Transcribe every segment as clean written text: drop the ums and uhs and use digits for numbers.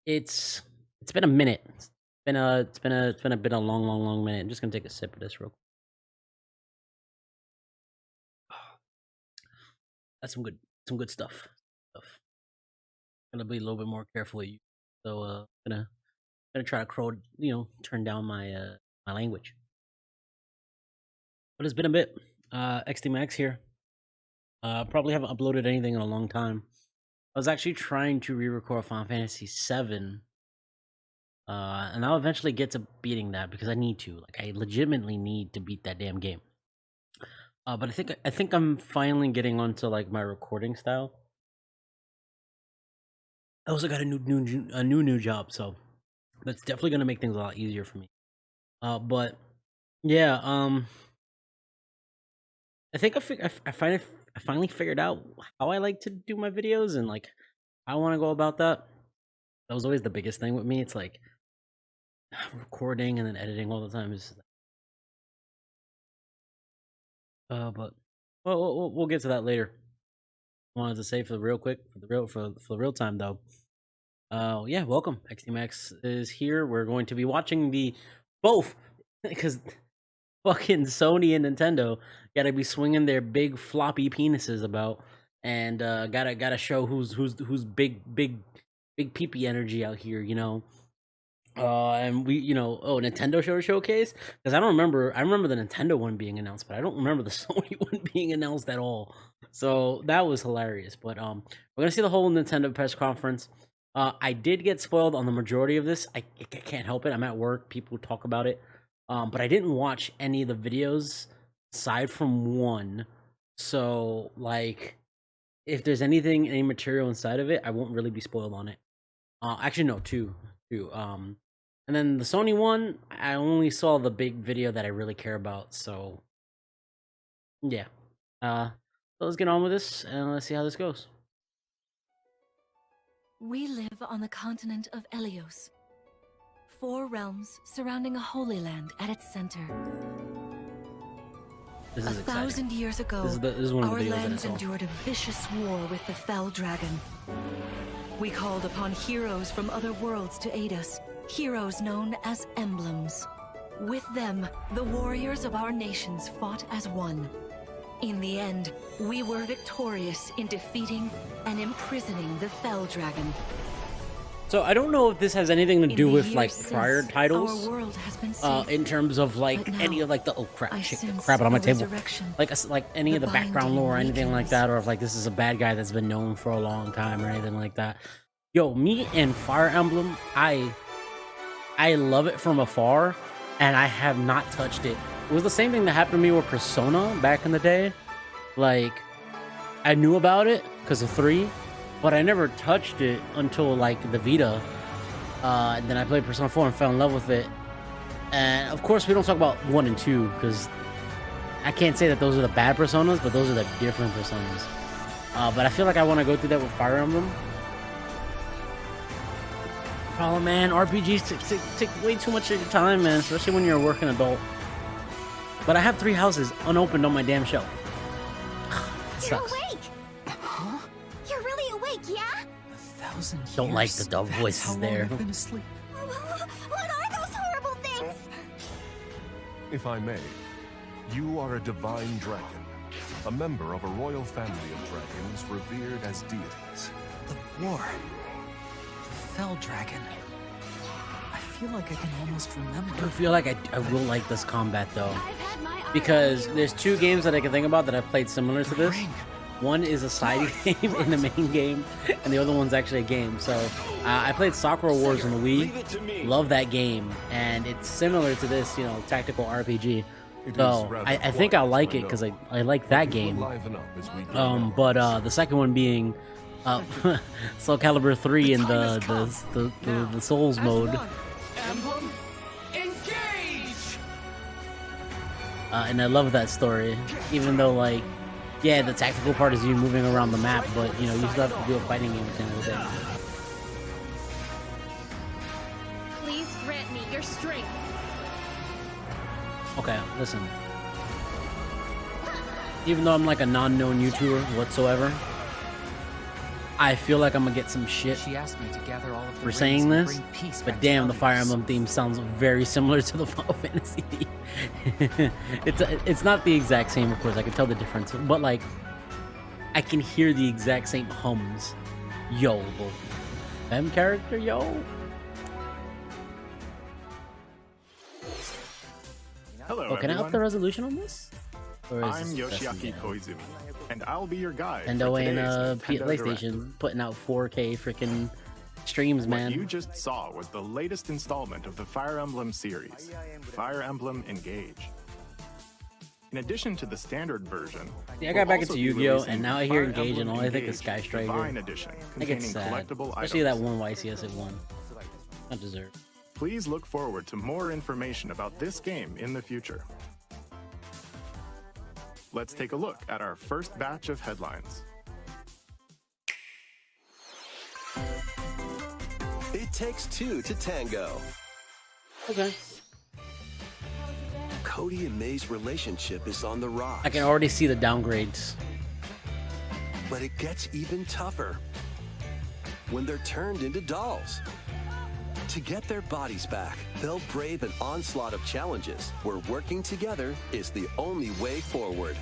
It's it's been a minute. It's been a long minute. I'm just gonna take a sip of this real quick. That's some good stuff. Gonna be a little bit more careful with you. So gonna try to turn down my language. But it's been a bit. xDemax here. Probably haven't uploaded anything in a long time. I was actually trying to re-record Final Fantasy VII. And I'll eventually get to beating that because I need to. Like, I legitimately need to beat that damn game. But I think I'm finally getting onto like my recording style. I also got a new job, so that's definitely gonna make things a lot easier for me. But yeah, I think I finally figured out how I like to do my videos and like how I want to go about that. That was always the biggest thing with me. It's like recording and then editing all the time is. But we'll get to that later. Wanted to say for the real time though. Yeah, welcome. xDemax is here. We're going to be watching the both because fucking Sony and Nintendo gotta be swinging their big floppy penises about, and gotta show who's big peepee energy out here, you know. And we, Nintendo showcase because I don't remember. I remember the Nintendo one being announced, but I don't remember the Sony one being announced at all. So that was hilarious. But we're gonna see the whole Nintendo press conference. I did get spoiled on the majority of this. I can't help it. I'm at work. People talk about it. But I didn't watch any of the videos aside from one. So like, if there's any material inside of it, I won't really be spoiled on it. Actually, no, two. And then the Sony one, I only saw the big video that I really care about. So, yeah. So let's get on with this and let's see how this goes. We live on the continent of Elios. 4 realms surrounding a holy land at its center. This is 1,000 years ago, this is one of our the videos that I lands saw. endured a vicious war with the Fell Dragon. We called upon heroes from other worlds to aid us, heroes known as emblems. With them, the warriors of our nations fought as one. In the end, we were victorious in defeating and imprisoning the Fell Dragon. So I don't know if this has anything to do with like since, prior titles, our world has been safe, in terms of like but any now of like the I shit, sense crap it on my a table, resurrection. like any The of the background binding lore or anything like weakens. that, or if like this is a bad guy that's been known for a long time or anything like that. Yo, me and Fire Emblem, I love it from afar, and I have not touched it. It was the same thing that happened to me with Persona back in the day. Like, I knew about it because of 3, but I never touched it until like the Vita. And then I played Persona 4 and fell in love with it. And of course, we don't talk about 1 and 2 because I can't say that those are the bad Personas, but those are the different Personas. But I feel like I want to go through that with Fire Emblem. Problem, man, RPGs take way too much of your time, man, especially when you're a working adult. But I have 3 houses unopened on my damn shelf. You're awake! Huh? You're really awake, yeah? 1,000 years. Don't like the dove That's voices how long there. I've been asleep. What are those horrible things? If I may, you are a divine dragon, a member of a royal family of dragons revered as deities. The war. The Fell Dragon. I feel like I can almost remember. I feel like I will like this combat though, because there's 2 games that I can think about that I've played similar to this. Ring. One is a side game in the main game, and the other one's actually a game. So I played Sakura Wars on the Wii. Love that game, and it's similar to this, tactical RPG. So I think I'll like it because I like that game. But the second one being Soul Calibur 3 in the Souls mode. Emblem, engage! And I love that story, even though like, yeah, the tactical part is you moving around the map, but you still have to do a fighting game at the end of the day. Please grant me your strength. Okay, listen. Even though I'm like a non-known YouTuber whatsoever, I feel like I'm gonna get some shit She asked me to gather all of the for rings saying and this, bring peace but back damn, to the Fire Eldians. Emblem theme sounds very similar to the Final Fantasy theme. It's not the exact same, of course. I can tell the difference, but like I can hear the exact same hums. Yo, the femme character, yo. Hello, Oh, can I up everyone. the resolution on this? Or is I'm this pressing Yoshiaki down? Koizumi, and I'll be your guide. Nintendo for and today's Nintendo PlayStation Direct. putting out 4K freaking streams, man. What you just saw was the latest installment of the Fire Emblem series, Fire Emblem Engage. In addition to the standard version, Yeah, I got back we'll into also be Yu-Gi-Oh, releasing and now I the hear Fire Engage, and Emblem all I think is Engage Sky Striker. Divine Edition, I think it's containing sad, collectible especially that items. one YCS it won. Not deserved. Please look forward to more information about this game in the future. Let's take a look at our first batch of headlines. It takes two to tango. Okay. Cody and May's relationship is on the rocks. I can already see the downgrades. But it gets even tougher when they're turned into dolls. To get their bodies back, they'll brave an onslaught of challenges where working together is the only way forward.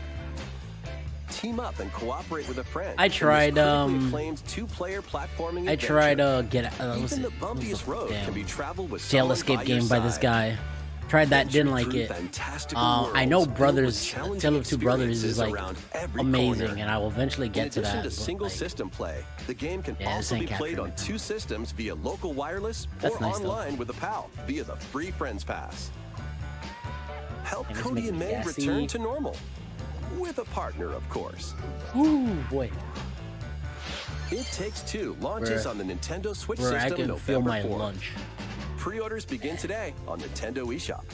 Team up and cooperate with a friend. I in this tried, critically acclaimed two-player platforming I adventure. tried what's Even it? the bumpiest road can be traveled with Jail someone Escape by your game by this side. guy. Tried that, Venture didn't like through it. fantastical I know worlds filled Brothers, with challenging Tale of Two Brothers is experiences like around every amazing, corner. and I will eventually In get to addition that. to but, single like, system play, the game can yeah, this also ain't be played capturing on me. 2 systems via local wireless That's or nice, though. online with a pal via the free Friends Pass. Help And it's Cody and making May gassy. return to normal. With a partner, of course. Ooh, boy. It Takes Two launches Where- on the Nintendo Switch Where I system can feel November my 4th. lunch. Pre-orders begin today on Nintendo eShop.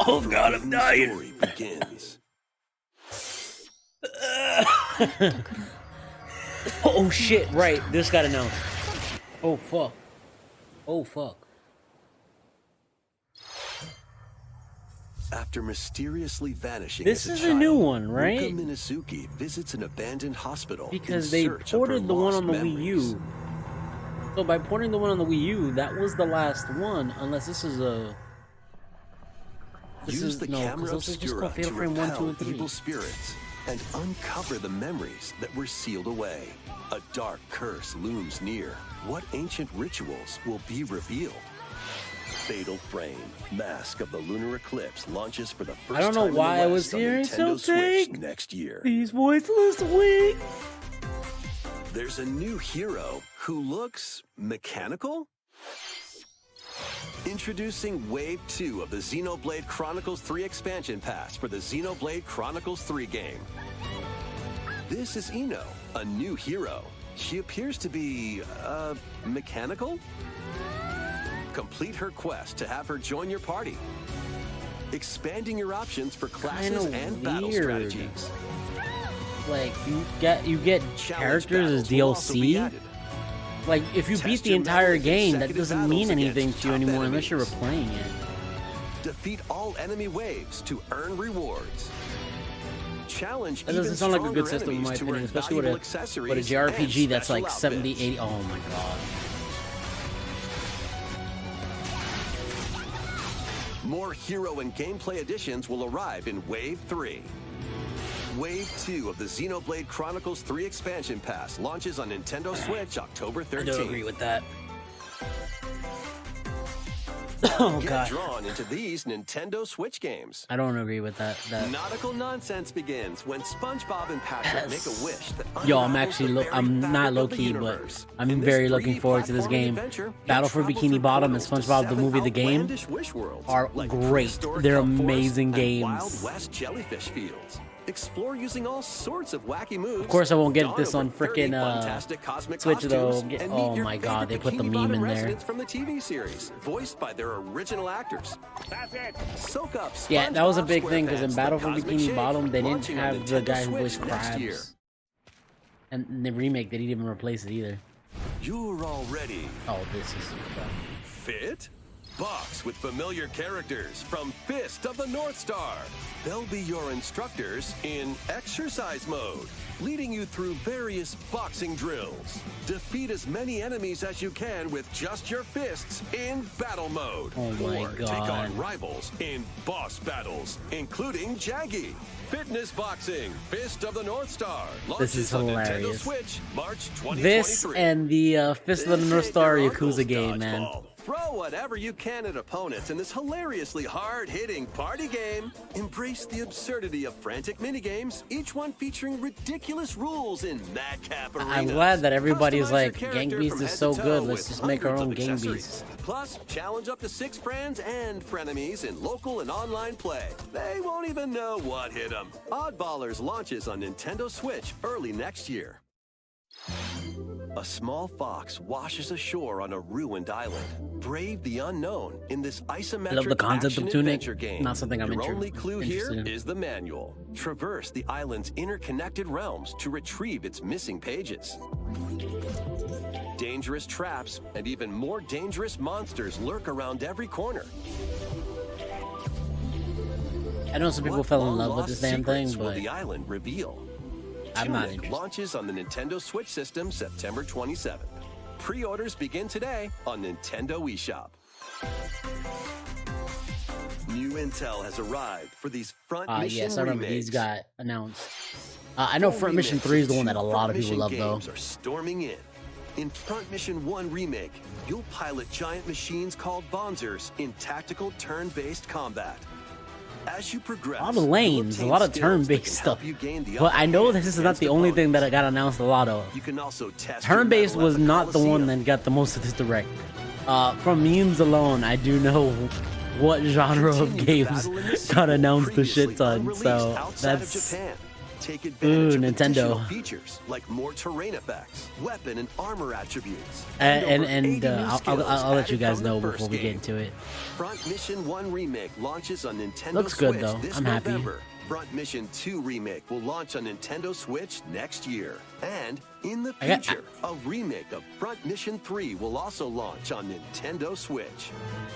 Oh god, I'm The dying. story begins. Oh shit, right. This got announced. Oh fuck. Oh fuck. After mysteriously vanishing This as is a a child, new one, right? Luka Minazuki visits an abandoned hospital Because in they search of her ported the one lost on the Wii memories. U. So by porting the one on the Wii U, that was the last one, unless this is a... Use the camera this is just obscura called Fatal to Frame 1, 2, repel and 3. evil spirits and uncover the memories that were sealed away. A dark curse looms near. What ancient rituals will be revealed? Fatal Frame, Mask of the Lunar Eclipse launches for the first I don't know time in the why I was West on hearing Nintendo something. Switch next year. He's voiceless, wait! There's a new hero who looks mechanical? Introducing Wave 2 of the Xenoblade Chronicles 3 expansion pass for the Xenoblade Chronicles 3 game. This is Ino, a new hero. She appears to be, mechanical? Complete her quest to have her join your party. Expanding your options for classes Kinda and battle weird. strategies. Like, you get Challenge characters as battles will also be DLC? added. Like, if you Test beat the your entire mettle in game, that consecutive doesn't mean battles anything against to you top anymore unless you're enemies. replaying it. Defeat all enemy waves to earn rewards. Challenge That doesn't even sound like a good stronger system in my enemies to opinion, earn especially with valuable a accessories JRPG and that's like special 70, outfits. 80. Oh my god. More hero and gameplay additions will arrive in Wave 3. Wave 2 of the Xenoblade Chronicles 3 expansion pass launches on Nintendo Switch October 13th. I don't agree with that. Oh Get god. drawn into these Nintendo Switch games. I don't agree with that. Nautical nonsense begins when SpongeBob and Patrick make a wish that Yo, I'm unravels actually the very I'm not fabric low of the key, universe. but I'm In this very looking 3D forward to this platforming game. adventure, you'll Battle for travel Bikini through Bottom and portals to SpongeBob the 7 movie, the game, outlandish wish worlds, are like great. prehistoric They're kelp forests amazing and games. Wild West jellyfish fields. Explore using all sorts of wacky moves. Of course, I won't get don this over on 30 frickin' fantastic cosmic Switch, though. costumes, and meet Oh your my god, they favorite put the Bikini meme Bottom in there. residents from the TV series, voiced by their original actors. Soak up Yeah, that was a SpongeBob big thing because in SquarePants: Battle The for Cosmic Bikini Shake, Bottom, they didn't launching on have the Nintendo guy who Switch voiced next year. Krabs. And in the remake, they didn't even replace it either. You're all ready. Oh, this is... Fit? box with familiar characters from Fist of the North Star. They'll be your instructors in exercise mode, leading you through various boxing drills. Defeat as many enemies as you can with just your fists in battle mode. Oh my or God. take on rivals in boss battles, including Jaggy. Fitness Boxing, Fist of the North Star. This is Launches on Nintendo hilarious. Switch, March 2023. This and the Fist of the This North ain't Star your Yakuza uncle's game, man. dodgeball. Throw whatever you can at opponents in this hilariously hard-hitting party game. Embrace the absurdity of frantic minigames, each one featuring ridiculous rules in madcap arenas. I'm glad that everybody's Customize like, your Gang character Beasts from is head so to good, toe let's with just make our hundreds own of Gang accessories. Beasts. Plus, challenge up to 6 friends and frenemies in local and online play. They won't even know what hit them. Oddballers launches on Nintendo Switch early next year. A small fox washes ashore on a ruined island. Brave the unknown in this isometric I love the concept of Tunic. action-adventure game. Not something I'm Your only clue interested here in. is the manual. Traverse the island's interconnected realms to retrieve its missing pages. Dangerous traps and even more dangerous monsters lurk around every corner. I know some people What fell in love with long-lost this damn thing, secrets will but the island reveal? I'm not Tunic interested. launches on the Nintendo Switch system September 27th. Pre-orders begin today on Nintendo eShop. New intel has arrived for these Front Mission yes, I remember remakes. these got announced. I know Front Mission 3 is the one that a lot of people love, though. Games are storming in. In Front Mission 1 Remake, you'll pilot giant machines called Bonzers in tactical turn-based combat. As you progress, A lot of lanes, a lot of turn-based stuff. But I know this is not the only thing that got announced a lot of. You can also test your Turn-based mettle at was the not the one Coliseum. that got the most of this direct. From memes alone, I do know what genre of Continue games battle in the sea got announced a previously shit ton. unreleased So outside of that's Japan. Take advantage of Nintendo. additional features like more terrain effects, weapon and armor attributes, over 80 new I'll skills let you added guys from the know first before we get game. into it. Front Mission 1 Remake launches on Nintendo Looks Switch good, though. this I'm happy. November. Front Mission 2 Remake will launch on Nintendo Switch next year. And in the future, a remake of Front Mission 3 will also launch on Nintendo Switch.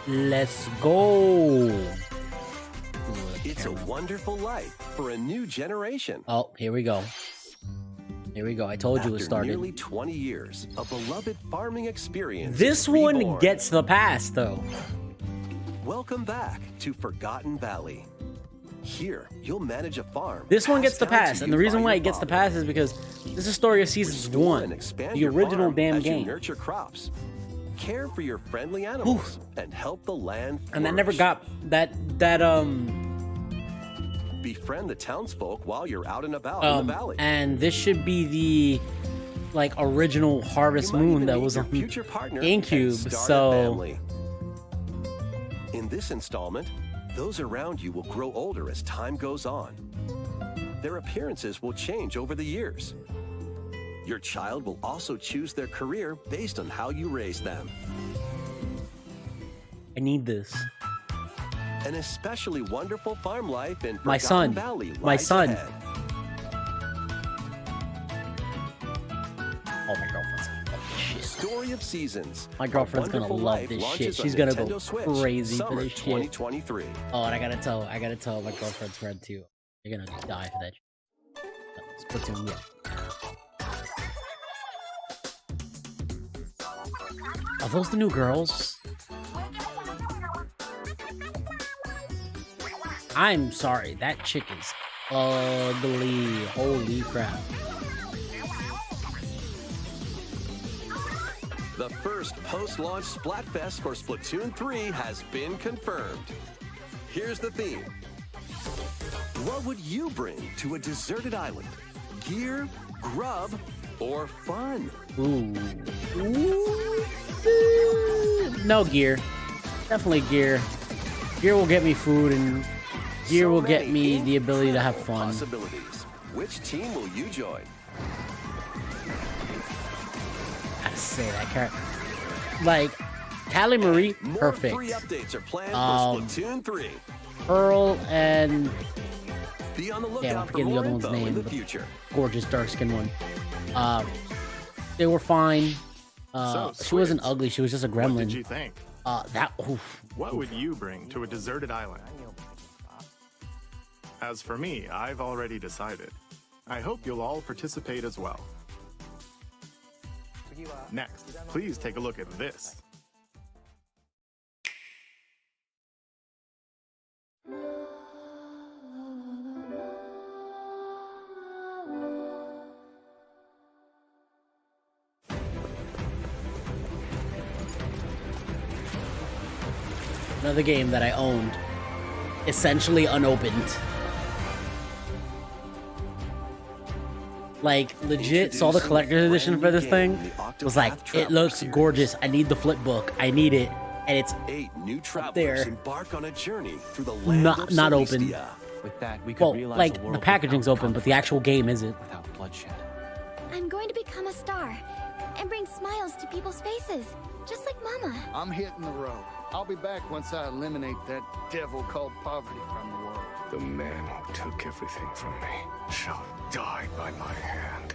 Let's go. It's a wonderful life for a new generation. Oh, here we go. Here we go. I told you it After started. nearly 20 years, a beloved farming experience This is one reborn. gets the pass, though. Welcome back to Forgotten Valley. Here, you'll manage a farm. This one gets passed the down to pass, and you the reason by why your it gets the father. pass is because this is a story of Season Restore 1, and expand the your original farm damn as you game. nurture crops, care for your friendly animals, and help the land flourish. And that never got Befriend the townsfolk while you're out and about in the valley. and this should be the like original Harvest You might Moon even that meet was your on future partner GameCube. and start a So family. In this installment, those around you will grow older as time goes on. Their appearances will change over the years. Your child will also choose their career based on how you raise them. I need this. An especially wonderful farm life in My Forgotten son. Valley My lies son. ahead. Oh, my girlfriend's gonna love this shit. Story of Seasons. My girlfriend's A gonna Wonderful love Life this launches shit. on She's gonna go Nintendo Switch, crazy for summer this shit. 2023. Oh, and I gotta tell my girlfriend's friend too. You're gonna die for that. Splatoon, yeah. Are those the new girls? I'm sorry, that chick is ugly. Holy crap. The first post-launch Splatfest for Splatoon 3 has been confirmed. Here's the theme. What would you bring to a deserted island? Gear, grub, or fun? Ooh. No gear. Definitely gear. Gear will get me food, and gear So will get many me the ability to have incredible fun. Possibilities. Which team will you join? I say that character. Like, Callie Marie, More perfect. free updates are planned for Splatoon 3. Pearl and Be on the lookout damn, I'm for forgetting the more other one's info in name. the The future. gorgeous dark skinned one. They were fine. So, She wasn't Squid, ugly. She was just a What did gremlin. you think? What would you bring to a deserted island? As for me, I've already decided. I hope you'll all participate as well. Next, please take a look at this. Another game that I owned, essentially unopened. Like, legit, saw the collector's edition for this thing. Was like, it looks gorgeous. I need the flip book. I need it. And it's 8 new travelers there. embark on a journey through the land of not open. Celestia. With that, we could Well, realize like, a the world packaging's without open, but the actual game isn't. without bloodshed. I'm going to become a star and bring smiles to people's faces, just like Mama. I'm hitting the road. I'll be back once I eliminate that devil called poverty from the world. The man who took everything from me shall die by my hand.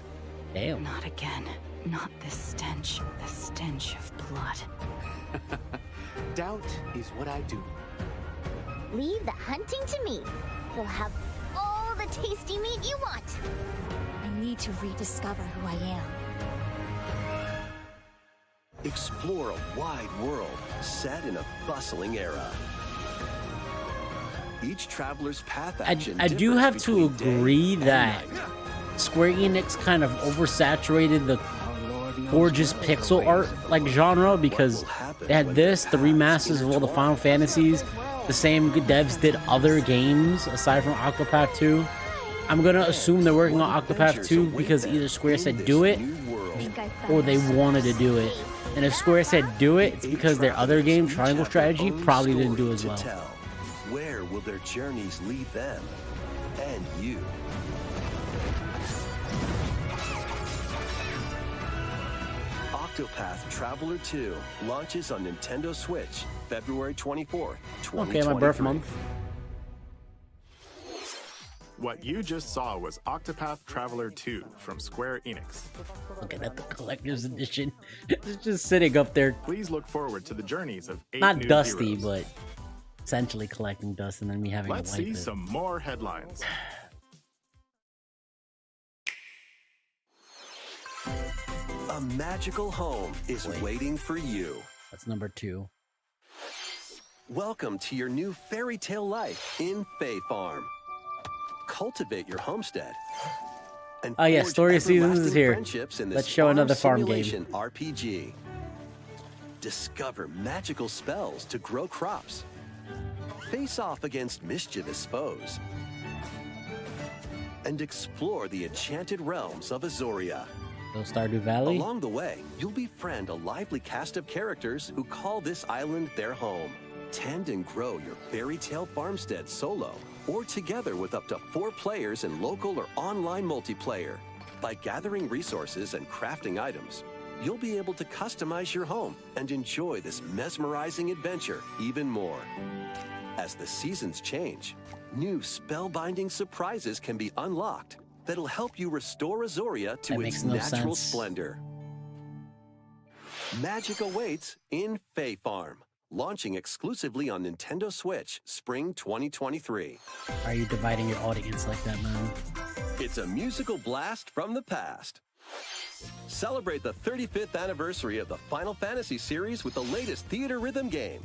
Damn. Not again. Not this stench. The stench of blood. Doubt is what I do. Leave the hunting to me. You'll have all the tasty meat you want. I need to rediscover who I am. Explore a wide world set in a bustling era. Each traveler's path action I do differs have to between day agree and that night. Square Enix kind of oversaturated the gorgeous pixel art like genre, because they had this, the remasters of all the Final Fantasies. The same devs did other games aside from Octopath 2. I'm gonna assume they're working on Octopath 2 because either Square said do it or they wanted to do it. And if Square said do it, it's because their other game, Triangle Strategy, probably didn't do as well. Where will their journeys lead them and you? Octopath Traveler 2 launches on Nintendo Switch February 24th, 2023. Okay, my birth month. What you just saw was Octopath Traveler 2 from Square Enix. Looking at the collector's edition. It's just sitting up there. Please look forward to the journeys of 8 Not new dusty, heroes. but essentially collecting dust and then me having Let's to wipe see it. some more headlines. A magical home is waiting for you. That's number 2. Welcome to your new fairy tale life in Fae Farm. Cultivate your homestead. And Oh yeah, forge Story of Seasons is everlasting here. friendships in this Let's show another farm game. simulation RPG. Discover magical spells to grow crops. Face off against mischievous foes. And explore the enchanted realms of Azoria. So Stardew Valley. Along the way, you'll befriend a lively cast of characters who call this island their home. Tend and grow your fairy tale farmstead solo or together with up to 4 players in local or online multiplayer. By gathering resources and crafting items, you'll be able to customize your home and enjoy this mesmerizing adventure even more. As the seasons change, new spellbinding surprises can be unlocked that'll help you restore Azoria to That its makes no natural sense. splendor. Magic awaits in Fae Farm, launching exclusively on Nintendo Switch spring 2023. Are you dividing your audience like that, man? It's a musical blast from the past. Celebrate the 35th anniversary of the Final Fantasy series with the latest theater rhythm game.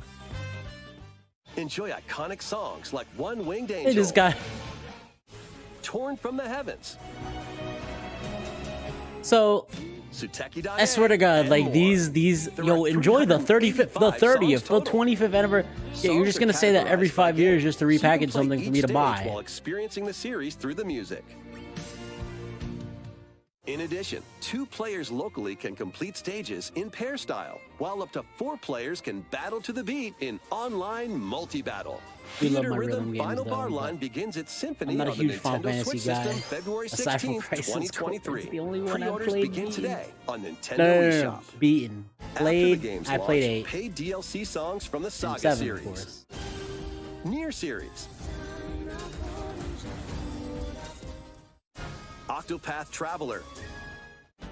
Enjoy iconic songs like One Winged Angel, Hey, this guy. Torn from the Heavens, So Suteki Dae, I swear to God, and like more. these, There yo, are enjoy the 35th, the 385 30th, the songs total. 25th anniversary. Yeah, you're Songs just are gonna say that every categorized by 5 years game, just to so you can repackage play something for each me to stage buy. while experiencing the series through the music. In addition, 2 players locally can complete stages in pair style, while up to 4 players can battle to the beat in online multi-battle. We love Theater my Rhythm rhythm games, Final though, Bar but Line begins its symphony I'm not a on the huge Final Nintendo Fantasy Switch guy, system February aside from 16th, Crisis Core. 2023. It's the only one I Pre-orders played begin beaten. today on Nintendo No, eShop. beaten. After the Played. game's I played launch, 8 paid DLC songs from the and Saga 7, series. of course. Nier series. Octopath Traveler.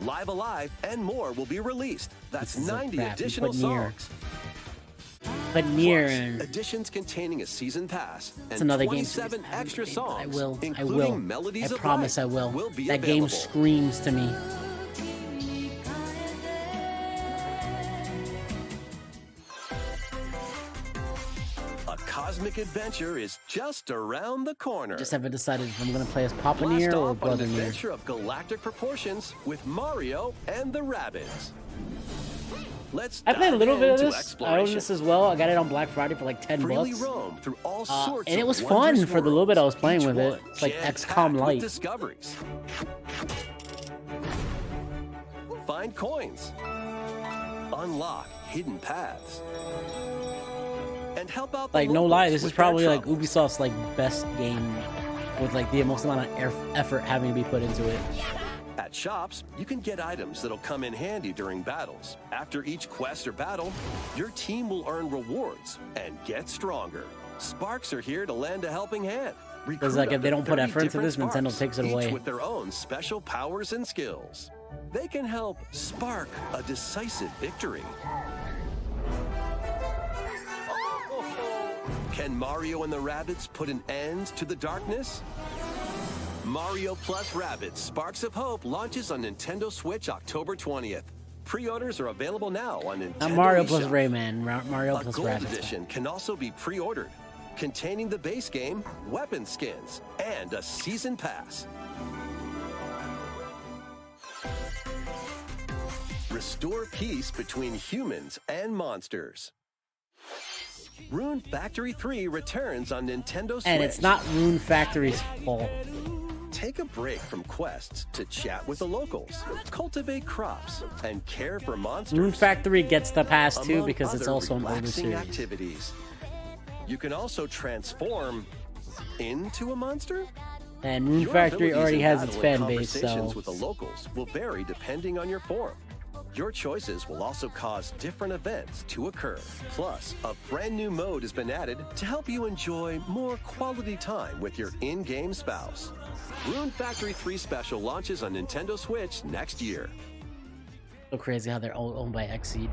Live Alive and more will be released. That's This is a 90 crap. You additional put Nier. songs. But near Plus, editions containing a season pass and another game 27 extra songs, I will. including Melodies I of promise Life, I will. be That game available. screams to me. A cosmic adventure is just around the corner. Just haven't decided if I'm gonna play as Papa Blast Nier or off on Brother an Nier. adventure of galactic proportions with Mario and the Rabbids. Let's I played a little bit of dive this. into I own exploration. this as well. I got it on Black Friday for like 10 Freely bucks. roam through all sorts And it of was fun wondrous for the little bit I was worlds, playing each with it. one It's like jam-packed XCOM with Lite. discoveries. Find coins. Unlock hidden paths. And help out the Like, no locals lie, this is with their probably like troubles. Ubisoft's like best game with like the most amount of effort having to be put into it. At shops, you can get items that'll come in handy during battles. After each quest or battle, your team will earn rewards and get stronger. Sparks are here to lend a helping hand. Because like Recruit if they up to don't put 30 effort into different this, Nintendo Sparks, takes it each away. with their own special powers and skills. They can help spark a decisive victory. Can Mario and the Rabbids put an end to the darkness? Mario plus Rabbids Sparks of Hope launches on Nintendo Switch October 20th. Pre-orders are available now on Nintendo Not Mario plus eShop. Rayman, Mario A plus gold Rabbids. edition can also be pre-ordered, containing the base game, weapon skins, and a season pass. Restore peace between humans and monsters. Rune Factory 3 returns on Nintendo Switch. And it's not Rune Factory's fault. Take a break from quests to chat with the locals, cultivate crops, and care for monsters. Rune Factory gets the pass too among because it's other also an older relaxing series. activities. You can also transform into a monster. And Rune Your Factory abilities already in has its battle and fan base, conversations so with the locals will vary depending on your form. Your choices will also cause different events to occur. Plus, a brand new mode has been added to help you enjoy more quality time with your in-game spouse. Rune Factory 3 Special launches on Nintendo Switch next year. so crazy how they're all owned by Xseed.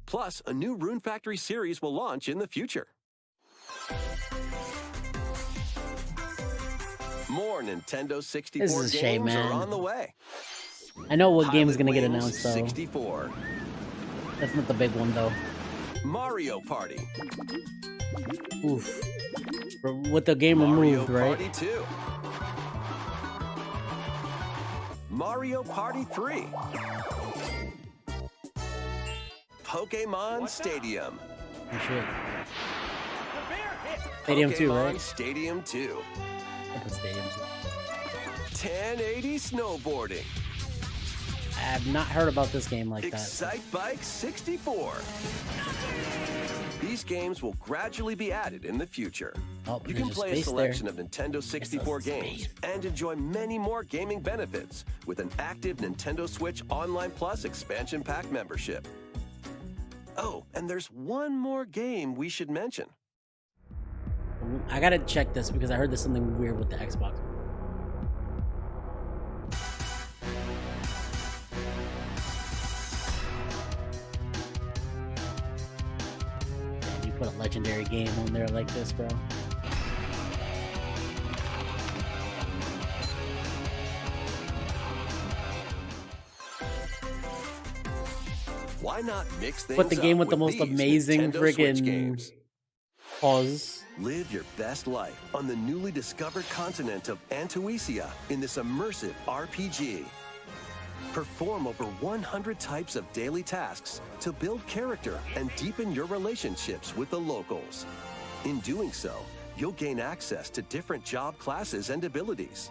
Plus, a new Rune Factory series will launch in the future. More Nintendo 64 This is a shame, games man. are on the way. I know what game is Pilot gonna get Wings announced though. 64. That's not the big one though. Mario Party. Oof. With the game Mario removed, right? Party 2. Mario Party 3. Pokemon Stadium. Oh, shit. Stadium 2, Pokemon right? Stadium 2. I put Stadium 2. 1080 snowboarding. I have not heard about this game like that. Excite Bike 64. These games will gradually be added in the future. Oh, You can there's play a space selection there. of Nintendo 64 space. games and enjoy many more gaming benefits with an active Nintendo Switch Online Plus expansion pack membership. Oh, and there's one more game we should mention. I gotta check this because I heard there's something weird with the Xbox. Damn, you put a legendary game on there like this, bro. Why not mix things Put the game up with the most these amazing Nintendo Switch friggin' games? pause. Live your best life on the newly discovered continent of Antuisia in this immersive RPG. Perform over 100 types of daily tasks to build character and deepen your relationships with the locals. In doing so, you'll gain access to different job classes and abilities.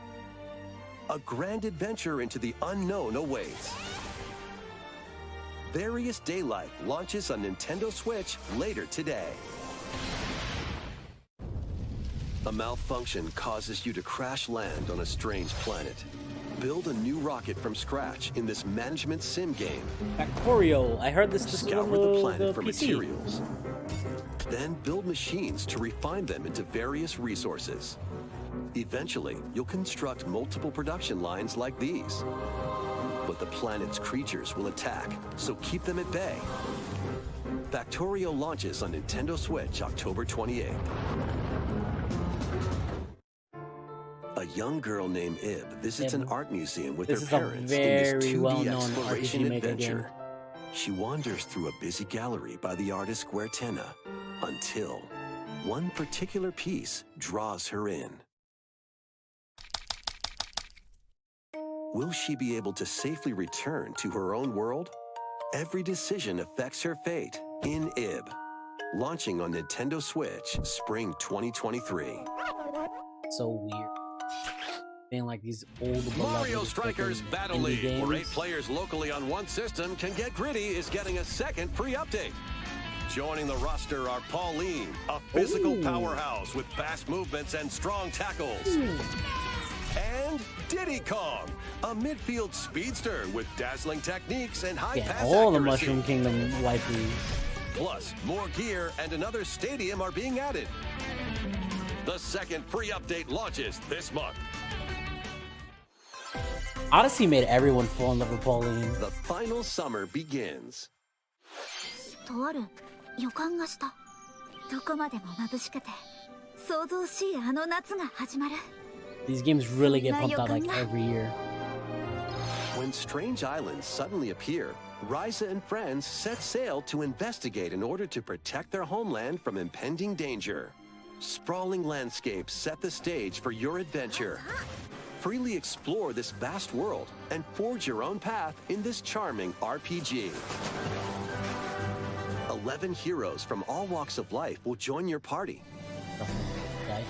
A grand adventure into the unknown awaits. Various Day Life launches on Nintendo Switch later today. A malfunction causes you to crash land on a strange planet. Build a new rocket from scratch in this management sim game. Factorio. I heard this was on Scour the planet for PC. materials. Then build machines to refine them into various resources. Eventually, you'll construct multiple production lines like these. but the planet's creatures will attack, so keep them at bay. Factorio launches on Nintendo Switch October 28th. A young girl named Ib visits an art museum with her parents in this 2D exploration adventure. She wanders through a busy gallery by the artist Guertena until one particular piece draws her in. Will she be able to safely return to her own world? Every decision affects her fate in Ib. Launching on Nintendo Switch, spring 2023. So weird. Being like these old Mario Strikers Battle League, where 8 players locally on one system can get gritty, is getting a second free update. Joining the roster are Pauline, a physical powerhouse with fast movements and strong tackles. And Diddy Kong, a midfield speedster with dazzling techniques and high pass accuracy. All the Mushroom Kingdom waifus. Plus, more gear and another stadium are being added. The second free update launches this month. Odyssey made everyone fall in love with Pauline. The final summer begins. とある予感がした。どこまでも眩しくて想像しいあの夏が始まる。 These games really get pumped out like every year. When strange islands suddenly appear, Ryza and friends set sail to investigate in order to protect their homeland from impending danger. Sprawling landscapes set the stage for your adventure. Freely explore this vast world and forge your own path in this charming RPG. 11 heroes from all walks of life will join your party.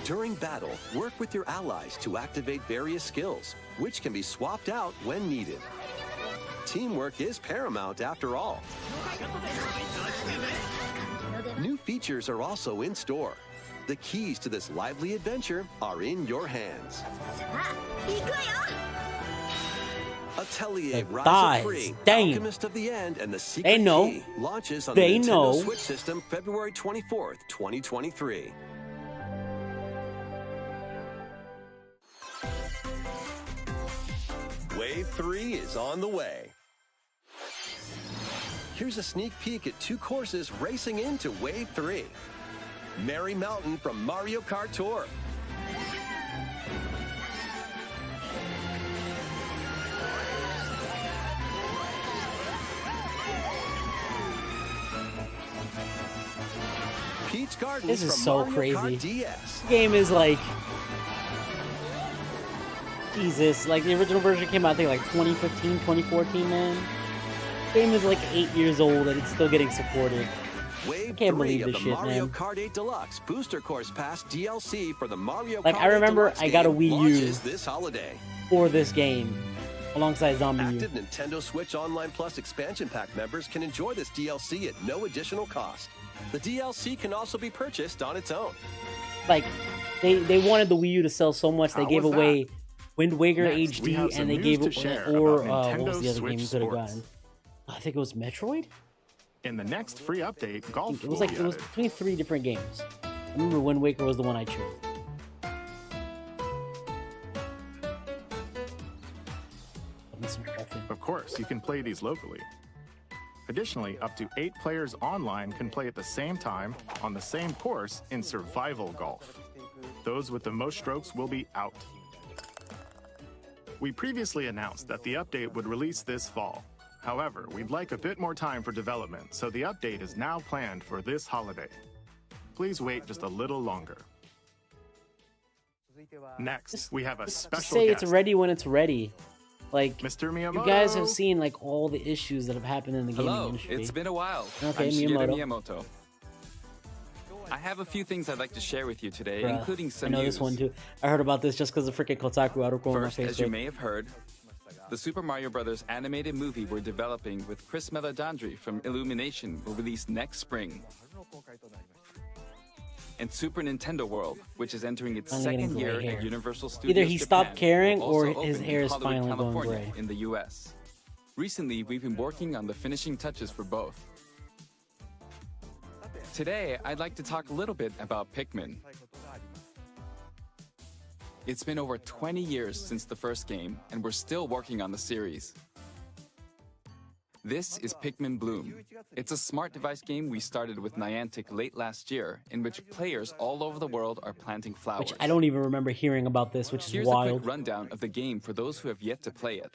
During battle, work with your allies to activate various skills, which can be swapped out when needed. Teamwork is paramount after all. New features are also in store. The keys to this lively adventure are in your hands. Atelier Rise of Free, Alchemist of the End, and the Secret Key launches on the Nintendo Switch system February 24th, 2023. Wave 3 is on the way. Here's a sneak peek at 2 courses racing into Wave 3. Merry Mountain from Mario Kart Tour. Peach Gardens this is from so Mario crazy. Kart DS. This game is like... Jesus, like the original version came out I think like 2015, 2014, man. The game is like 8 years old and it's still getting supported. Wave I can't 3 believe of this the shit, Mario man. Kart 8 Deluxe Booster Course Pass DLC for the Mario Like Kart I remember 8 I got a game Wii U launches this holiday. for this game alongside Zombie U. Active Nintendo Switch Online Plus expansion pack members can enjoy this DLC at no additional cost. The DLC can also be purchased on its own. Like they wanted the Wii U to sell so much they gave away Wind Waker Next, we have HD some and they news gave to it share or about what was the Nintendo other game you Switch could have Sports. gotten? I think it was Metroid. In the next free update, golf It was will like be it was added. between 3 different games. I remember Wind Waker was the one I chose. Of course, you can play these locally. Additionally, up to 8 players online can play at the same time on the same course in survival golf. Those with the most strokes will be out. We previously announced that the update would release this fall. However, we'd like a bit more time for development, so the update is now planned for this holiday. Please wait just a little longer. Next, we have a Just special say guest. it's ready when it's ready. Like Mr. Miyamoto. you guys have seen like all the issues that have happened in the gaming Hello, industry. it's been a while. Okay, I'm Shigeru Miyamoto. Miyamoto. I have a few things I'd like to share with you today, Bruh, including some I know news. this one too. I heard about this just because of freaking Kotaku article on my First, as you Facebook. may have heard, the Super Mario Bros. Animated movie we're developing with Chris Meledandri from Illumination will release next spring. And Super Nintendo World, which is entering its Finally getting second year gray hair. at Universal Studios Either he stopped Japan, caring will or also his open hair in is Hollywood, finally going California, gray. in the US. Recently, we've been working on the finishing touches for both. Today, I'd like to talk a little bit about Pikmin. It's been over 20 years since the first game, and we're still working on the series. This is Pikmin Bloom. It's a smart device game we started with Niantic late last year, in which players all over the world are planting flowers. Which I don't even remember hearing about this, which is Here's wild. a quick rundown of the game for those who have yet to play it.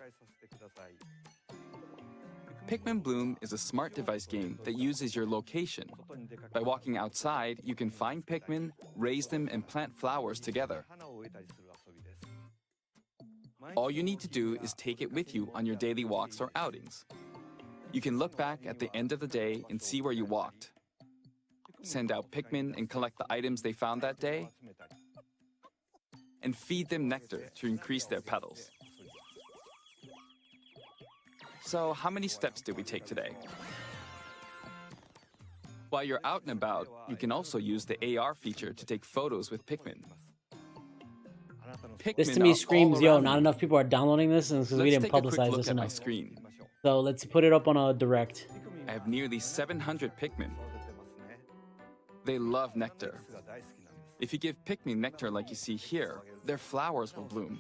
Pikmin Bloom is a smart device game that uses your location. By walking outside, you can find Pikmin, raise them, and plant flowers together. All you need to do is take it with you on your daily walks or outings. You can look back at the end of the day and see where you walked. Send out Pikmin and collect the items they found that day. And feed them nectar to increase their petals. So, how many steps did we take today? While you're out and about, you can also use the AR feature to take photos with Pikmin. This to me screams, yo, not you. enough people are downloading this because we Let's didn't take a quick publicize look this at my enough. screen. So let's put it up on a direct. I have nearly 700 Pikmin. They love nectar. If you give Pikmin nectar like you see here, their flowers will bloom.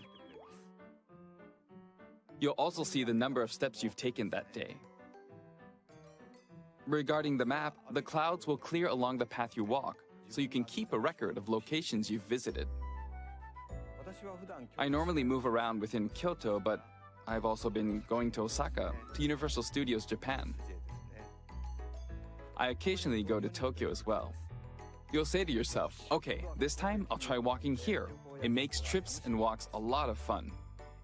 You'll also see the number of steps you've taken that day. Regarding the map, the clouds will clear along the path you walk, so you can keep a record of locations you've visited. I normally move around within Kyoto, but I've also been going to Osaka, to Universal Studios Japan. I occasionally go to Tokyo as well. You'll say to yourself, okay, this time I'll try walking here. It makes trips and walks a lot of fun.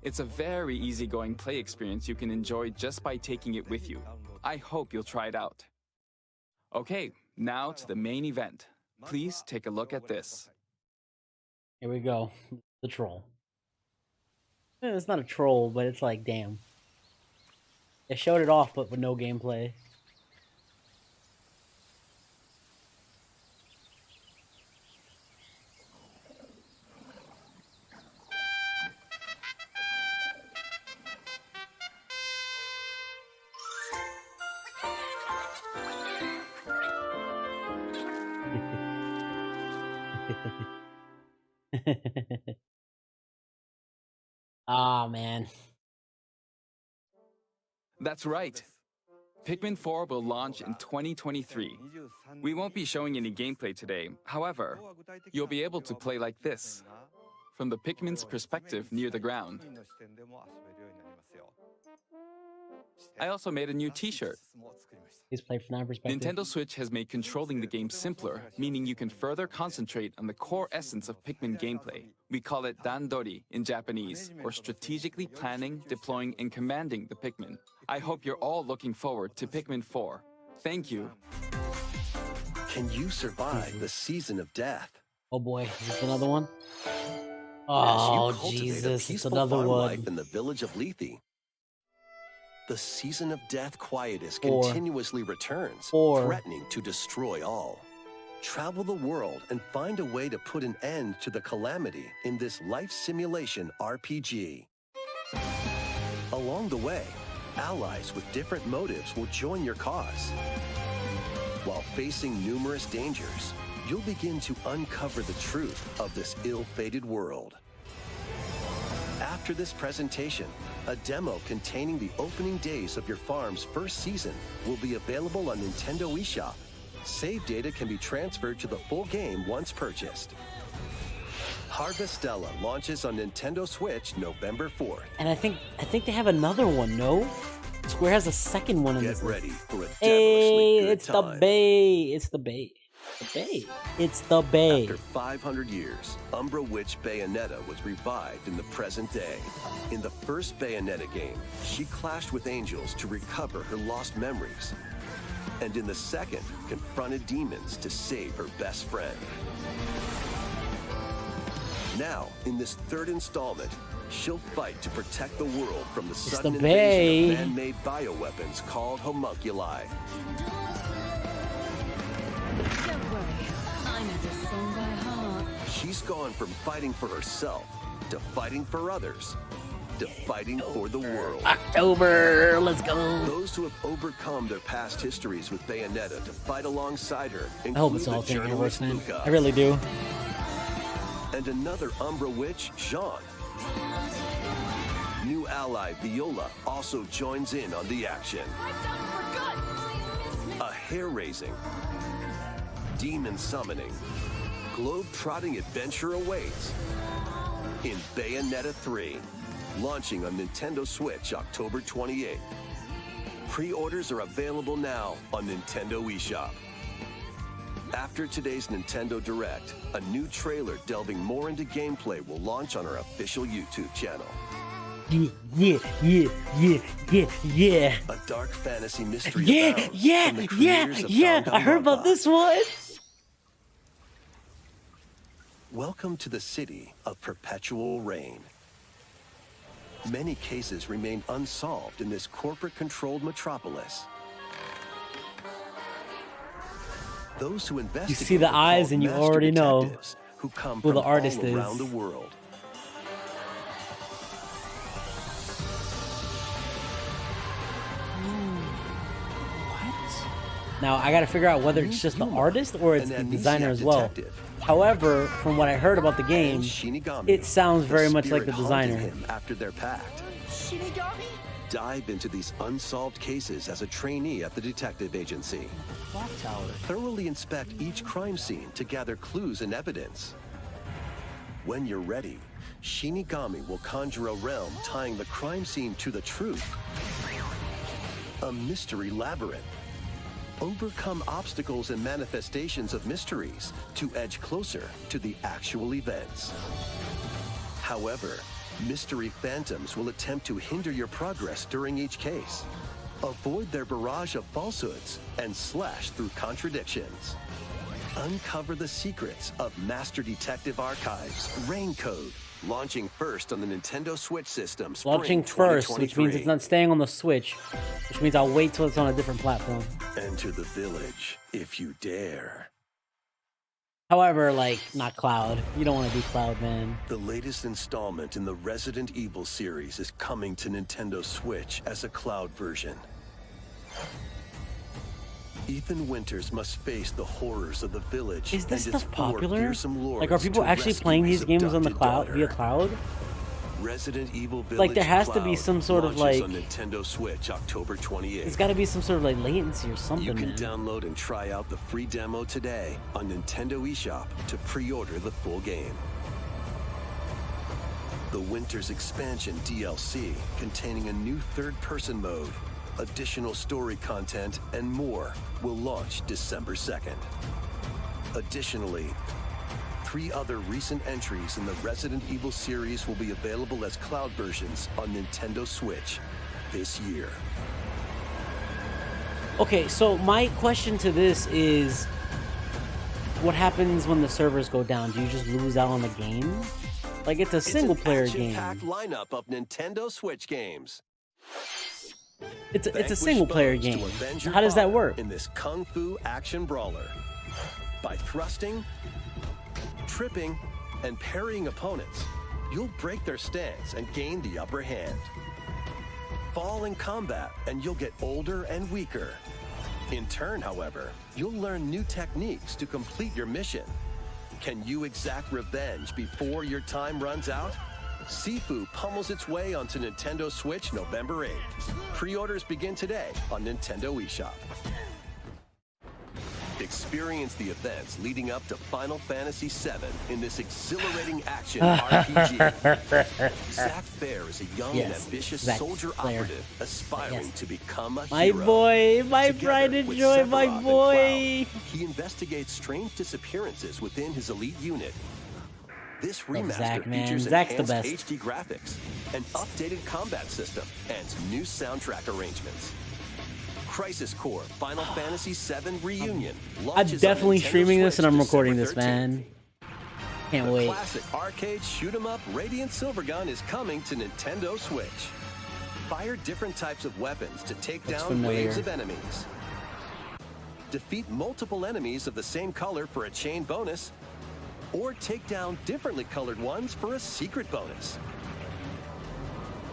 It's a very easygoing play experience you can enjoy just by taking it with you. I hope you'll try it out. Okay, now to the main event. Please take a look at this. Here we go. The troll. It's not a troll, but it's like, damn. They showed it off, but with no gameplay. Ah, man. That's right. Pikmin 4 will launch in 2023. We won't be showing any gameplay today. However, you'll be able to play like this, from the Pikmin's perspective near the ground. I also made a new t-shirt. He's played from that perspective. Nintendo Switch has made controlling the game simpler, meaning you can further concentrate on the core essence of Pikmin gameplay. We call it dandori in Japanese, or strategically planning, deploying, and commanding the Pikmin. I hope you're all looking forward to Pikmin 4. Thank you. Can you survive the season of death? Oh boy, is this another one? As Oh, you cultivate a Jesus, it's peaceful another farm one. life in the village of Lethe, the season of death quietus Or- continuously returns, or- threatening to destroy all. Travel the world and find a way to put an end to the calamity in this life simulation RPG. Along the way, allies with different motives will join your cause. While facing numerous dangers, you'll begin to uncover the truth of this ill-fated world. After this presentation, a demo containing the opening days of your farm's first season will be available on Nintendo eShop. Save data can be transferred to the full game once purchased. Harvestella launches on Nintendo Switch November 4th. And I think they have another one, no? Square has a second one in Get this. ready for a devilishly Hey, good it's time. the Bay. It's the Bay. The Bay. It's the Bay. After 500 years, Umbra Witch Bayonetta was revived in the present day. In the first Bayonetta game, she clashed with angels to recover her lost memories. And in the second, confronted demons to save her best friend. Now, in this third installment, she'll fight to protect the world from the sudden the Bay. invasion of man-made bioweapons called homunculi. Don't worry, I know this song by heart. She's gone from fighting for herself to fighting for others to fighting for the world. October, let's go. Those who have overcome their past histories with Bayonetta to fight alongside her I hope it's include all the Ultimate Universe, journalist man. Luca I really do. and another Umbra witch, Jean. New ally Viola also joins in on the action. A hair-raising, demon summoning, globe-trotting adventure awaits in Bayonetta 3, launching on Nintendo Switch October 28th. Pre-orders are available now on Nintendo eShop. After today's Nintendo Direct, a new trailer delving more into gameplay will launch on our official YouTube channel. Yeah. A dark fantasy mystery Yeah, abounds yeah, from the yeah, creators of yeah. I heard about Danganronpa. this one. Welcome to the city of perpetual rain. Many cases remain unsolved in this corporate-controlled metropolis. Those who investigate see the are eyes called and you master already know detectives who come who from the artist all around is. the world. Now I gotta figure out whether it's just the artist or it's the designer as well. However, from what I heard about the game, it sounds very much like the designer. Him after their pact. Shinigami? Dive into these unsolved cases as a trainee at the detective agency. Clock tower. Thoroughly inspect each crime scene to gather clues and evidence. When you're ready, Shinigami will conjure a realm tying the crime scene to the truth. A mystery labyrinth. Overcome obstacles and manifestations of mysteries to edge closer to the actual events. However, mystery phantoms will attempt to hinder your progress during each case. Avoid their barrage of falsehoods and slash through contradictions. Uncover the secrets of Master Detective Archives Rain Code, launching first on the Nintendo Switch system. Launching first, which means it's not staying on the Switch, which means I'll wait till it's on a different platform. Enter the village if you dare. However, like, not Cloud. You don't want to be Cloud, man. The latest installment in the Resident Evil series is coming to Nintendo Switch as a cloud version. Ethan Winters must face the horrors of the village. Is this and its stuff four popular? fearsome lords Like, are people to actually rescue playing his these games on the adopted cloud daughter. via cloud? Resident Evil Village Like, there has to be Cloud some sort of, launches like- on Nintendo Switch October 28th. There's got to be some sort of like latency or something, You can man. download and try out the free demo today on Nintendo eShop to pre-order the full game. The Winter's Expansion DLC, containing a new third-person mode, additional story content, and more, will launch December 2nd. Additionally, 3 other recent entries in the Resident Evil series will be available as cloud versions on Nintendo Switch this year. Okay, so my question to this is, what happens when the servers go down? Do you just lose out on the game? Like, it's a single-player game. It's an action-packed lineup of Nintendo Switch games. It's a Vanquish single-player foes to game. avenge your How does that father work? in this kung fu action brawler? By thrusting, tripping, and parrying opponents, you'll break their stance and gain the upper hand. Fall in combat and you'll get older and weaker. In turn, however, you'll learn new techniques to complete your mission. Can you exact revenge before your time runs out? Sifu pummels its way onto Nintendo Switch November 8th. Pre-orders begin today on Nintendo eShop. Experience the events leading up to Final Fantasy VII in this exhilarating action RPG. Zach Fair is a young and ambitious Zack soldier Fair. operative aspiring to become a My hero. boy, my Together pride and with joy, my Sephiroth and boy. Cloud, he investigates strange disappearances within his elite unit. This remaster Zack, man. features Zack's the enhanced best. HD graphics, an updated combat system, and new soundtrack arrangements. Crisis Core Final Fantasy VII Reunion I'm launches on definitely Nintendo streaming this and Switch I'm recording December this, 13th. man. Can't The wait. classic arcade shoot-'em-up Radiant Silvergun is coming to Nintendo Switch. Fire different types of weapons to take Looks down familiar. waves of enemies. Defeat multiple enemies of the same color for a chain bonus, or take down differently colored ones for a secret bonus.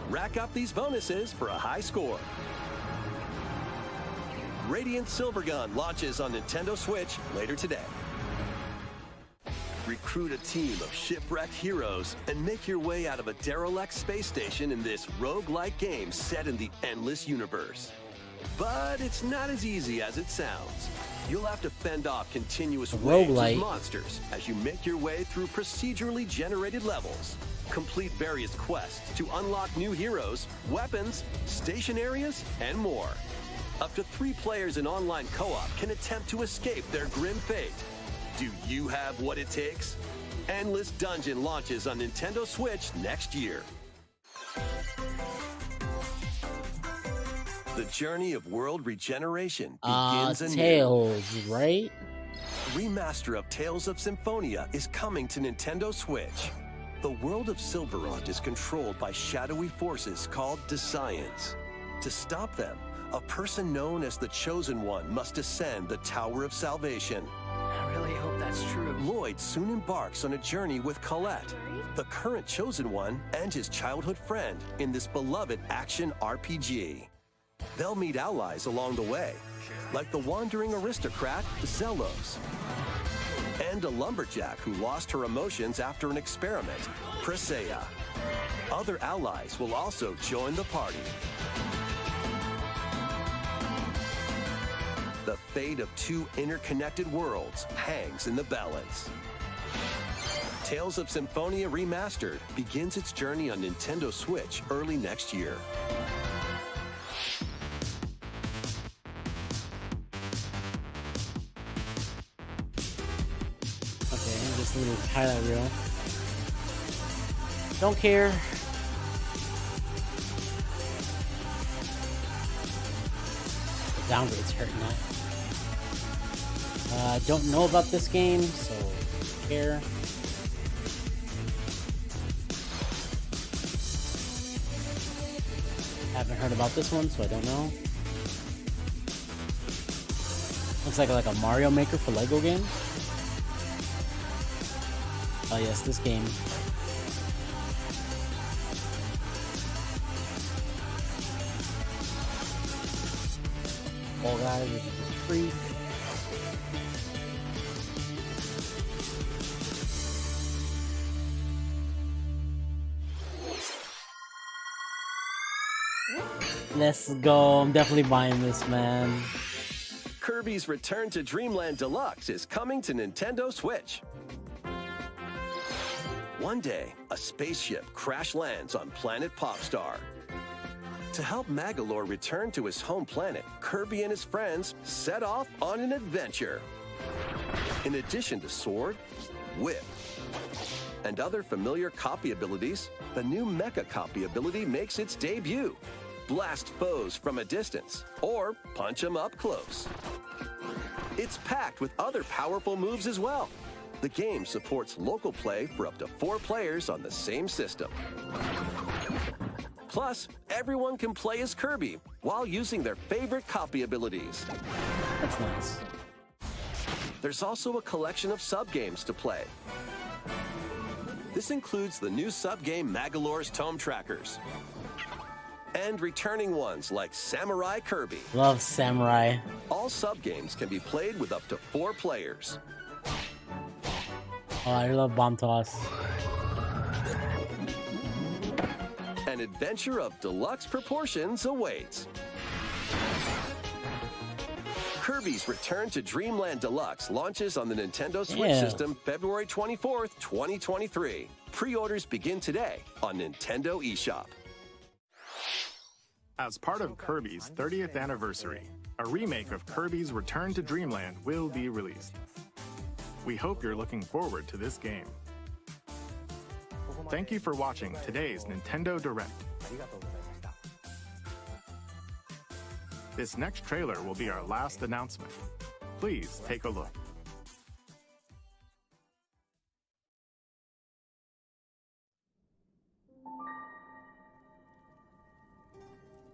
Rack up these bonuses for a high score. Radiant Silvergun launches on Nintendo Switch later today. Recruit a team of shipwrecked heroes and make your way out of a derelict space station in this roguelike game set in the endless universe. But it's not as easy as it sounds. You'll have to fend off continuous waves of monsters as you make your way through procedurally generated levels. Complete various quests to unlock new heroes, weapons, station areas, and more. Up to 3 players in online co-op can attempt to escape their grim fate. Do you have what it takes? Endless Dungeon launches on Nintendo Switch next year. The journey of world regeneration begins anew. Tales, right? A remaster of Tales of Symphonia is coming to Nintendo Switch. The world of Silverrot is controlled by shadowy forces called Desians. To stop them, a person known as the Chosen One must ascend the Tower of Salvation. I really hope that's true. Lloyd soon embarks on a journey with Colette, the current Chosen One, and his childhood friend in this beloved action RPG. They'll meet allies along the way, like the wandering aristocrat Zelos, and a lumberjack who lost her emotions after an experiment, Presea. Other allies will also join the party. The fate of 2 interconnected worlds hangs in the balance. Tales of Symphonia Remastered begins its journey on Nintendo Switch early next year. Just a little highlight reel. Don't care. The downgrade's hurting that. Don't know about this game, so don't care. Haven't heard about this one, so I don't know. Looks like a Mario Maker for Lego games. Oh yes, this game. Fall Guys, which is free. Let's go. I'm definitely buying this, man. Kirby's Return to Dreamland Deluxe is coming to Nintendo Switch. One day, a spaceship crash lands on planet Popstar. To help Magolor return to his home planet, Kirby and his friends set off on an adventure. In addition to Sword, Whip, and other familiar copy abilities, the new Mecha copy ability makes its debut. Blast foes from a distance, or punch them up close. It's packed with other powerful moves as well. The game supports local play for up to 4 players on the same system. Plus, everyone can play as Kirby while using their favorite copy abilities. That's nice. There's also a collection of sub-games to play. This includes the new sub-game Magolor's Tome Trackers, and returning ones like Samurai Kirby. Love Samurai. All sub-games can be played with up to 4 players. Oh, I love Bomb Toss. An adventure of deluxe proportions awaits. Kirby's Return to Dreamland Deluxe launches on the Nintendo Switch system February 24th, 2023. Pre-orders begin today on Nintendo eShop. As part of Kirby's 30th anniversary, a remake of Kirby's Return to Dreamland will be released. We hope you're looking forward to this game. Thank you for watching today's Nintendo Direct. This next trailer will be our last announcement. Please take a look.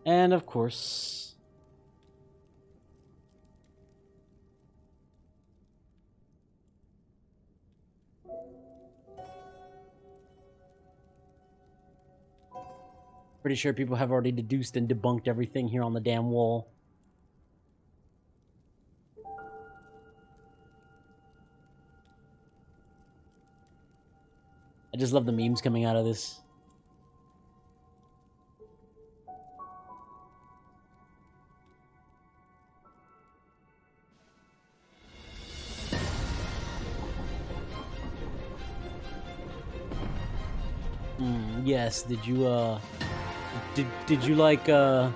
And of course, pretty sure people have already deduced and debunked everything here on the damn wall. I just love the memes coming out of this. Yes, did you you like The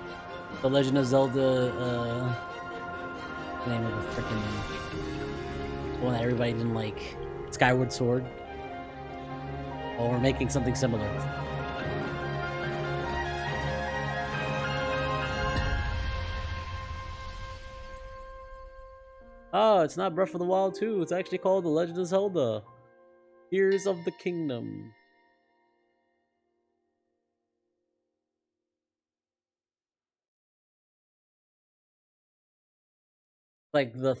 Legend of Zelda name of the freaking one that everybody didn't like, Skyward Sword? Well, we're making something similar. Oh, it's not Breath of the Wild 2. It's actually called The Legend of Zelda: Tears of the Kingdom. Like the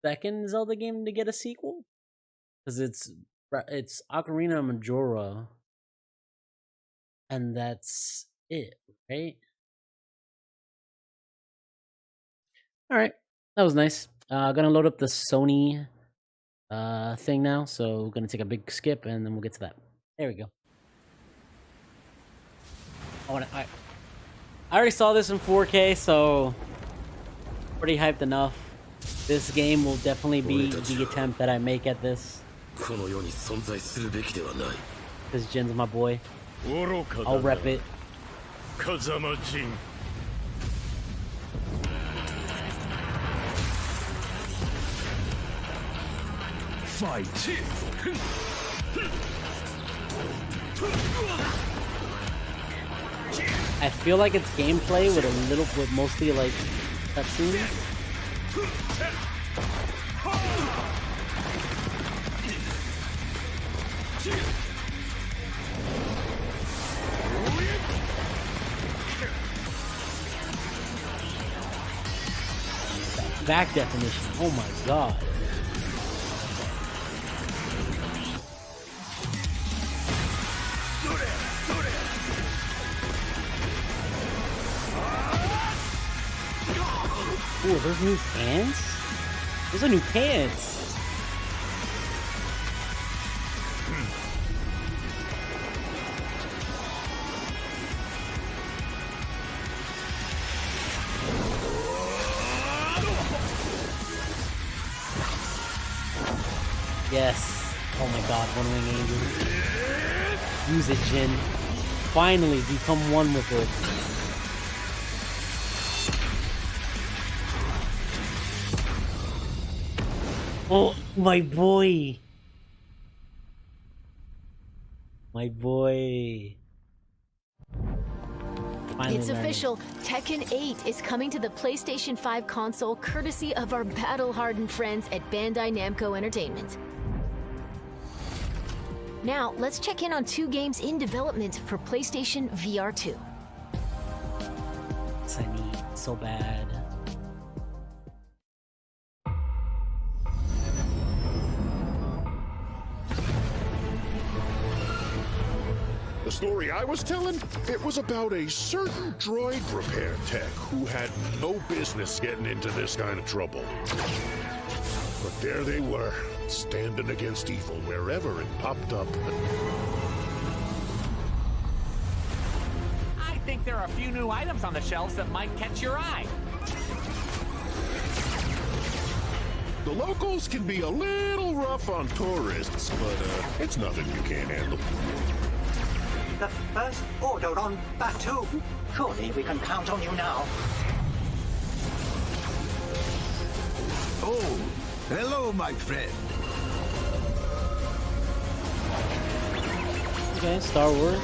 second Zelda game to get a sequel, because it's Ocarina of Majora, and that's it, right? All right, that was nice. Gonna load up the Sony thing now, so gonna take a big skip, and then we'll get to that. There we go. I already saw this in 4K, so pretty hyped enough. This game will definitely be the attempt that I make at this. Because Jin's my boy. I'll rep it. Fight! I feel like it's gameplay with mostly like cutscenes. Back definition. Oh my god. Ooh, those new pants? Those are new pants. Yes. Oh my god, One Wing Angel. Use it, Jin. Finally become one with it. Oh, my boy. My boy. Finally It's learning. official. Tekken 8 is coming to the PlayStation 5 console courtesy of our battle-hardened friends at Bandai Namco Entertainment. Now, let's check in on 2 games in development for PlayStation VR 2. I need so bad. The story I was telling, it was about a certain droid repair tech who had no business getting into this kind of trouble. But there they were, standing against evil wherever it popped up. I think there are a few new items on the shelves that might catch your eye. The locals can be a little rough on tourists, but it's nothing you can't handle. The first order on Batu. Surely we can count on you now. Oh, hello, my friend. Okay, Star Wars.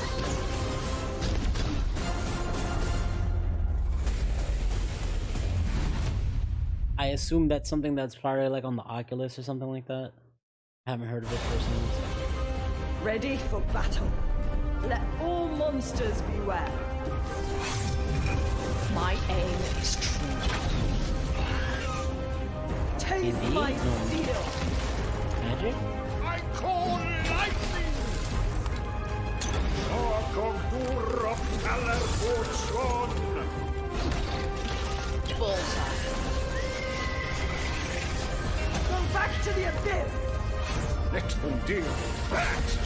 I assume that's something that's probably like on the Oculus or something like that. I haven't heard of it personally. Ready for battle. Let all monsters beware. My aim is true. Taste Indeed? my No. steel. Magic? I call lightning! Go back to the abyss. Little dear bat!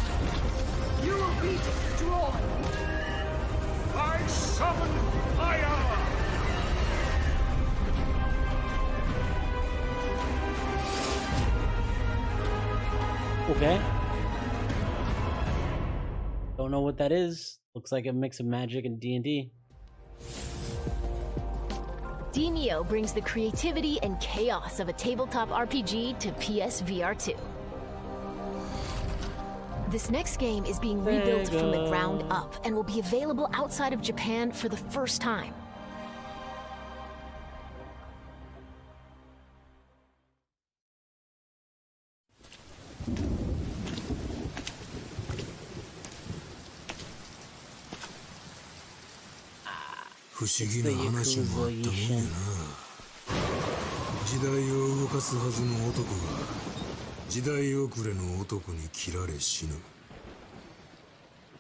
You will be destroyed. I summon fire! Okay. Don't know what that is. Looks like a mix of magic and D&D. Neo brings the creativity and chaos of a tabletop RPG to PSVR 2. This next game is being rebuilt from the ground up and will be available outside of Japan for the first time. It's the Yakuza. 時代を動かすはずの男が時代遅れの男に切られ死ぬ。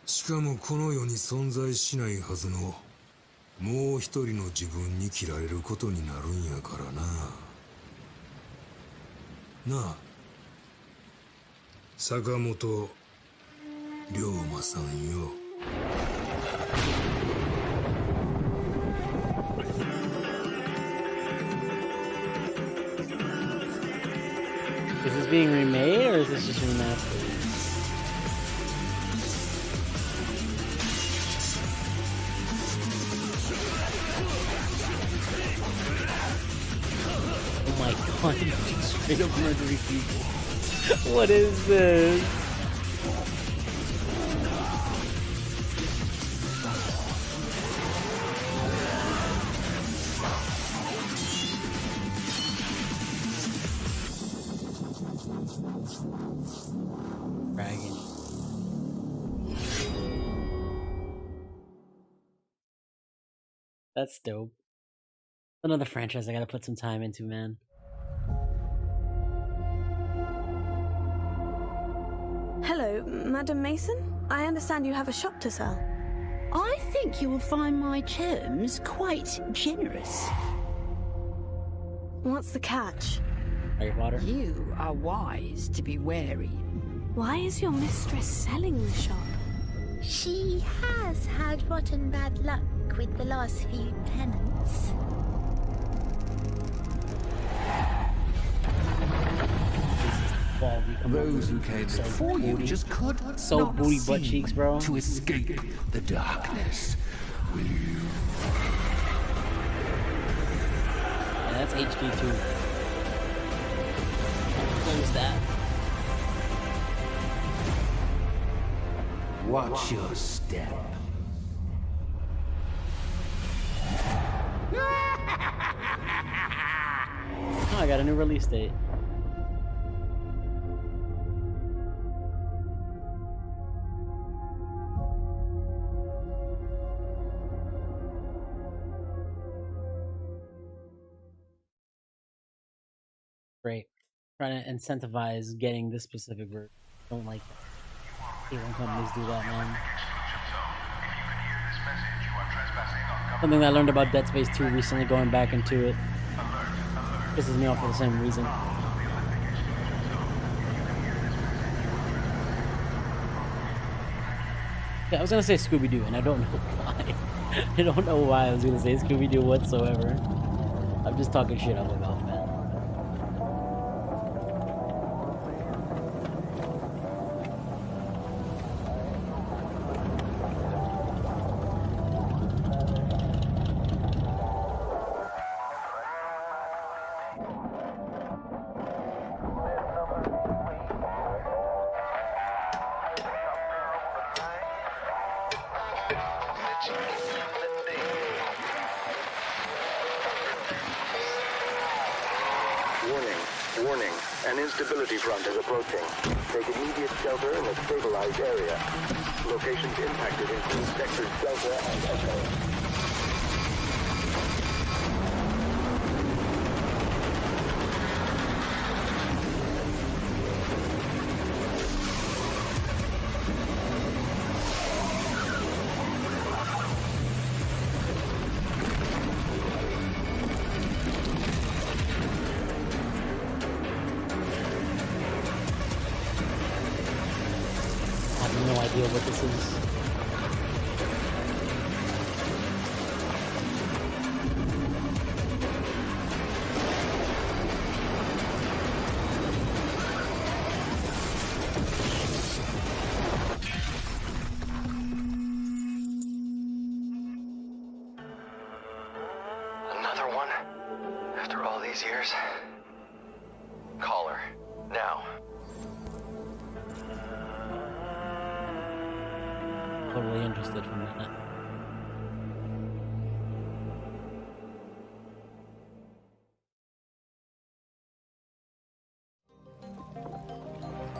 しかもこの世に存在しないはずのもう一人の自分に切られることになるんやからな。なあ、坂本龍馬さんよ。Is this being remade or is this just remastered? Oh my god, you just straight up murdering people. What is this? Dragon. That's dope. Another franchise I gotta put some time into, man. Hello, Madam Mason. I understand you have a shop to sell. I think you will find my terms quite generous. What's the catch? Harry Potter. You are wise to be wary. Why is your mistress selling the shop? She has had rotten bad luck with the last few tenants. Those who came before you just could so not booty butt seem cheeks, bro. to escape the darkness. Will you? Yeah, that's HD too. Close that. Watch your step. Oh, I got a new release date. Great. Trying to incentivize getting this specific version. Don't like that. A1 companies do that, man. Something I learned about Dead Space 2 recently, going back into it. Pisses me off for the same reason. Yeah, I was gonna say Scooby-Doo, and I don't know why. I don't know why I was gonna say Scooby-Doo whatsoever. I'm just talking shit on my mouth, man. Warning. An instability front is approaching. Take immediate shelter in a stabilized area. Locations impacted include sectors Delta and Echo. idea what this is. Another one? After all these years? Call her. Now. Totally interested from that.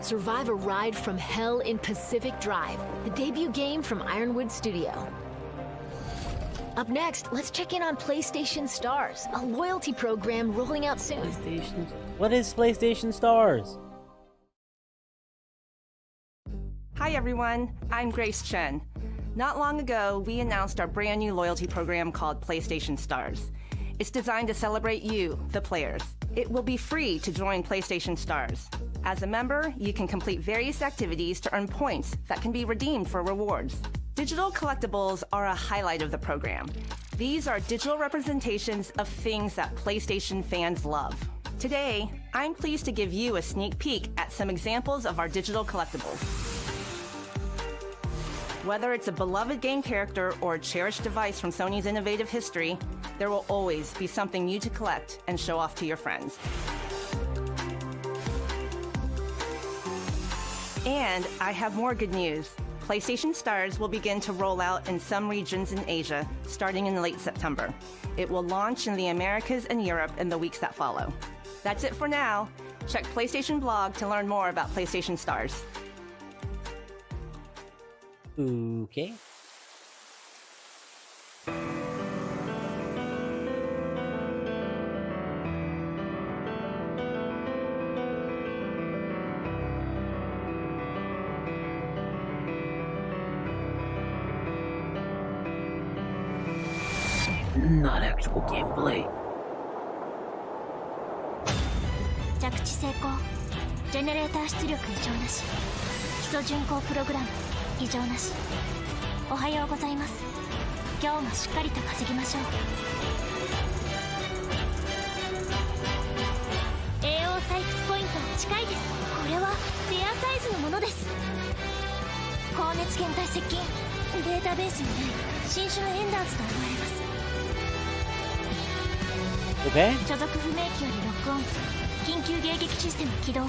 Survive a ride from hell in Pacific Drive, the debut game from Ironwood Studio. Up next, let's check in on PlayStation Stars, a loyalty program rolling out soon. What is PlayStation Stars? Hi everyone, I'm Grace Chen. Not long ago, we announced our brand new loyalty program called PlayStation Stars. It's designed to celebrate you, the players. It will be free to join PlayStation Stars. As a member, you can complete various activities to earn points that can be redeemed for rewards. Digital collectibles are a highlight of the program. These are digital representations of things that PlayStation fans love. Today, I'm pleased to give you a sneak peek at some examples of our digital collectibles. Whether it's a beloved game character or a cherished device from Sony's innovative history, there will always be something new to collect and show off to your friends. And I have more good news. PlayStation Stars will begin to roll out in some regions in Asia, starting in late September. It will launch in the Americas and Europe in the weeks that follow. That's it for now. Check PlayStation blog to learn more about PlayStation Stars. Okay. Not actual gameplay. 着地成功。ジェネレーター出力異常なし。基礎巡航プログラム異常なし。おはようございます。今日もしっかりと稼ぎましょう。栄養採掘ポイント近いです。これはレアサイズのものです。高熱源体接近。データベースにない新種のエンダーズと思われます。Okay. 所属不明機よりロックオン。緊急迎撃システム起動。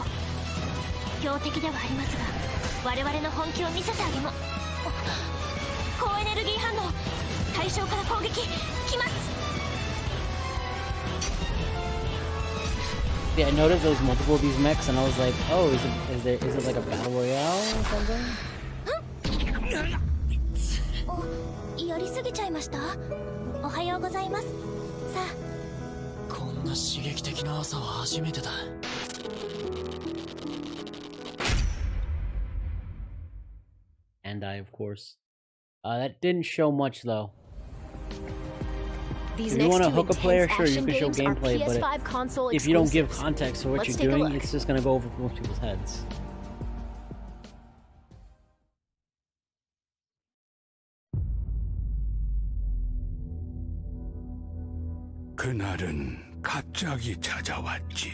標的ではありますが我々の本気を見せてあげも。高エネルギー反応。対象から攻撃来ます。 Yeah, I noticed there was multiple of these mechs, and I was like, "Oh, is it like a battle royale or something?" やりすぎちゃいました。おはようございます。さあ。 こんな刺激的な朝は初めてだ。And I, of course. That didn't show much though. These if you want to hook a player, intense sure, you action can show games are gameplay, but PS5 console if you don't give exclusives. context for what Let's you're take a doing, look. it's just gonna go over most people's heads. 그날은 갑자기 찾아왔지.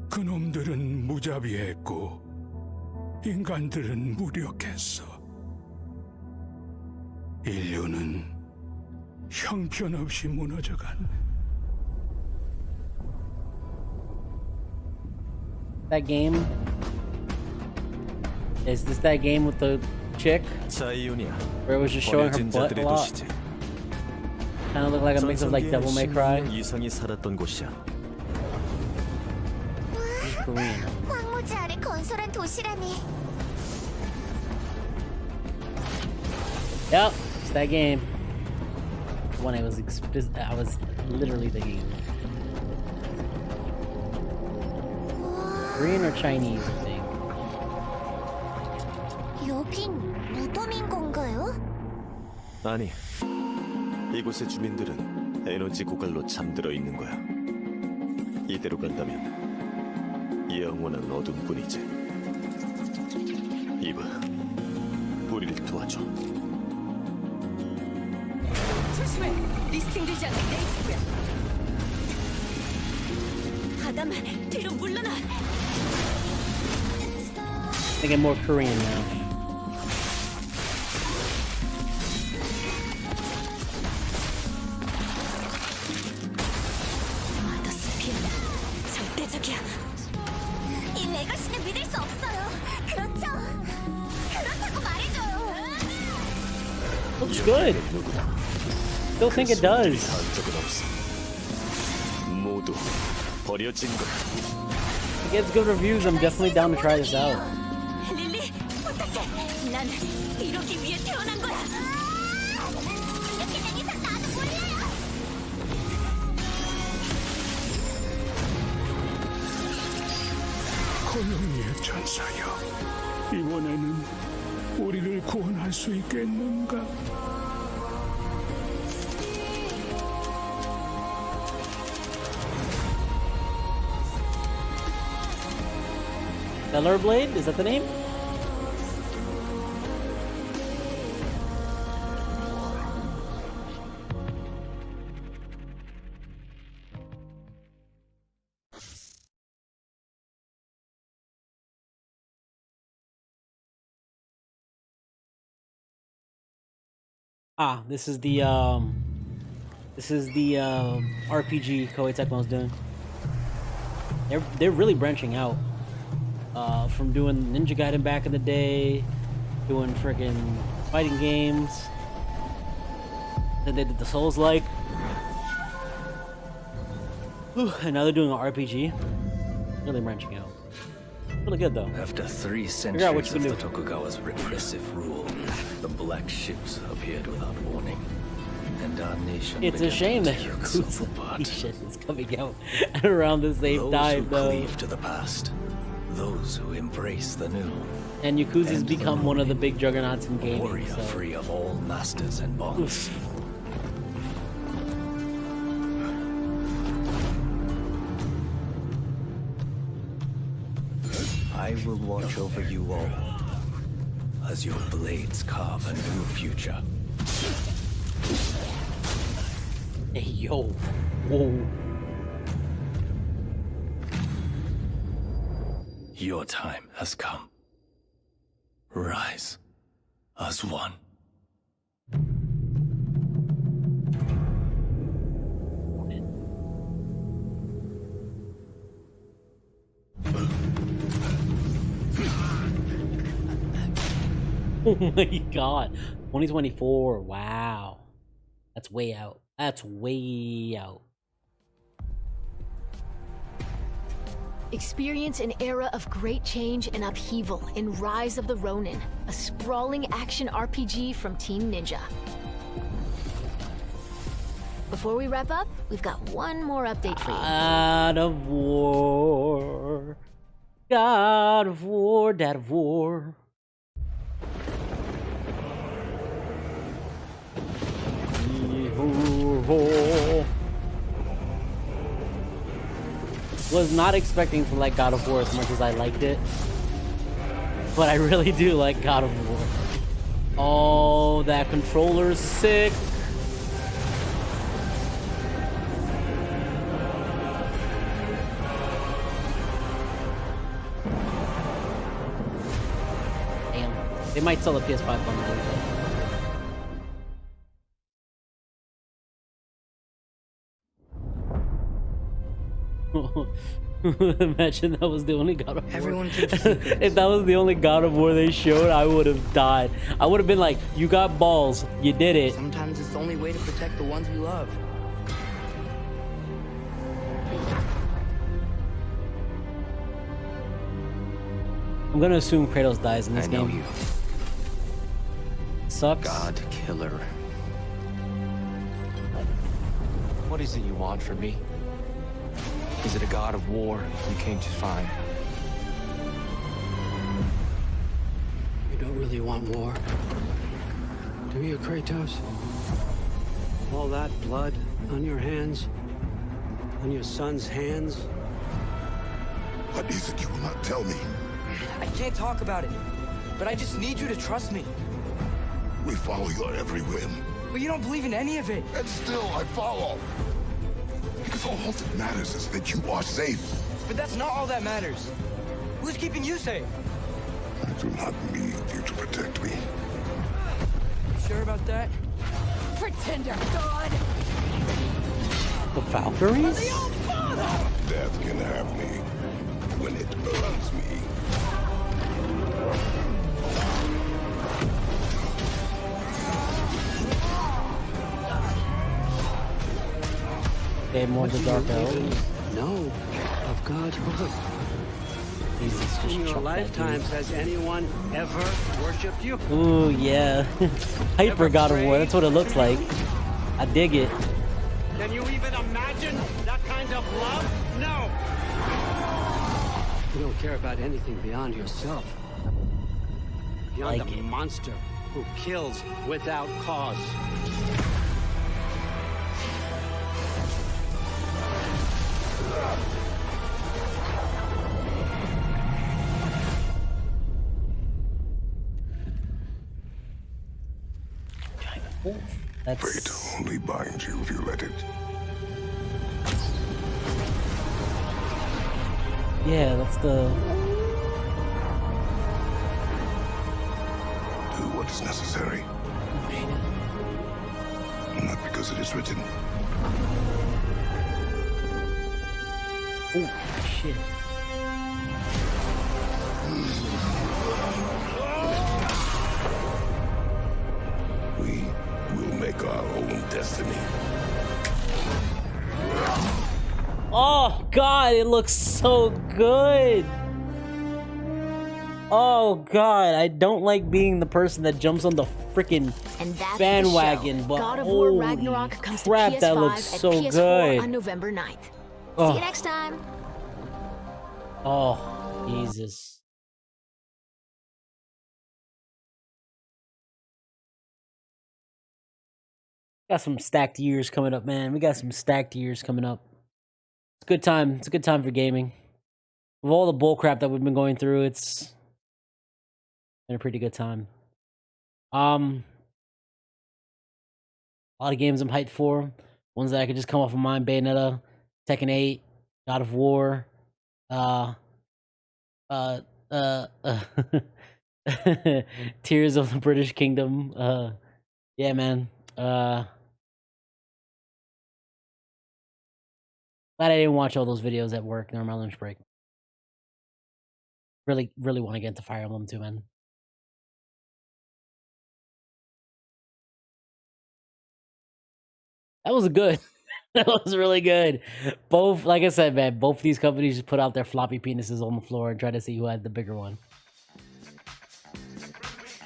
그놈들은 무자비했고 인간들은 무력했어. 인류는 형편없이 무너져갔네. That game? Is this that game with the chick? Where it was just showing her butt a lot? Kind of look like a mix of like Devil May Cry. 이성이 살았던 곳이야. It's Korean. 황무지 아래 건설한 도시라니. Yep, it's that game. When I was literally thinking. Korean or Chinese, I think. 여긴 무덤인 건가요? 아니, 이곳의 주민들은 에너지 고갈로 잠들어 있는 거야. 이대로 간다면 영원한 어둠뿐이지. 이브, 우리를 도와줘. 조심해. 리스팅되지 않는 네이티브야. 아담, 뒤로 물러나. They get more Korean now. 스피어는 절대적이야. 이 레거시는 믿을 수 없어요. 그렇죠? 그렇다고 말해줘요. Looks good. Still think it does. 모두 버려진 것. If it gets good reviews, I'm definitely down to try this out. 릴리, 부탁해. 난 이러기 위해 태어난 거야. 이렇게 되기선 나도 몰라요. 고용이의 천사여, 이번에는 우리를 구원할 수 있겠는가? Stellar Blade? Is that the name? Ah, this is the RPG Koei Tecmo's doing. They're really branching out. From doing Ninja Gaiden back in the day, doing freaking fighting games. Then they did the Souls-like. And now they're doing an RPG. Really branching out. Really good though. After 3 out what centuries you of can the do. Tokugawa's repressive rule, the black ships appeared without warning. And our nation It's a began shame to that tear itself Yakuza apart. shit is coming out around the same time Those who though. cleave to the past, those who embrace the new. And Yakuza's And become one of the big juggernauts in gaming. Warrior So. free of all masters and bonds. I will watch over you all as your blades carve a new future. Hey yo, whoa. Your time has come. Rise as one. Oh my god. 2024. Wow. That's way out. That's way out. Experience an era of great change and upheaval in Rise of the Ronin, a sprawling action RPG from Team Ninja. Before we wrap up, we've got one more update for you. God of War. God of War, Dad of War. Was not expecting to like God of War as much as I liked it, but I really do like God of War. Oh, that controller's sick. Damn, they might sell a PS5 bundle. Imagine that was the only God of War. Everyone keeps secrets. If that was the only God of War they showed, I would have died. I would have been like, you got balls, you did it. Sometimes it's the only way to protect the ones we love. I'm gonna assume Kratos dies in this I know game. you. Sucks. God killer. What is it you want from me? Is it a god of war you came to find? You don't really want war, do you, Kratos? All that blood on your hands, on your son's hands. What is it you will not tell me? I can't talk about it. but I just need you to trust me. We follow your every whim. But you don't believe in any of it. And still I follow. Because all that matters is that you are safe. But that's not all that matters. Who's keeping you safe? I do not need you to protect me. Sure about that? Pretender god! The Valkyries? Death can have me when it earns me. Okay, more of the Dark Elves. No, of God's word. Jesus, just In your chop that lifetimes, has anyone ever worshipped you? dude. Ooh, yeah. Hyper God of War, that's what it looks like. I dig it. Can you even imagine that kind of love? No! You don't care about anything beyond yourself. Beyond Like the it. monster who kills without cause. Fate only binds you if you let it. Yeah, that's the... Do what is necessary. Not because it is written. Oh, shit. We will make our own destiny. Oh, God, it looks so good. Oh, God, I don't like being the person that jumps on the freaking bandwagon, but God of War holy Ragnarok comes to crap, PS5 that looks so and PS4 good. on November 9th. See Oh. you next time. Oh, Jesus. Got some stacked years coming up, man. We got some stacked years coming up. It's a good time. It's a good time for gaming. With all the bullcrap that we've been going through, it's been a pretty good time. A lot of games I'm hyped for. Ones that I could just come off of mine: Bayonetta, Tekken 8, God of War, Tears of the British Kingdom. Yeah, man. Glad I didn't watch all those videos at work during my lunch break. Really want to get into Fire Emblem too, man. That was good. That was really good. Both, like I said, man, both these companies just put out their floppy penises on the floor and try to see who had the bigger one.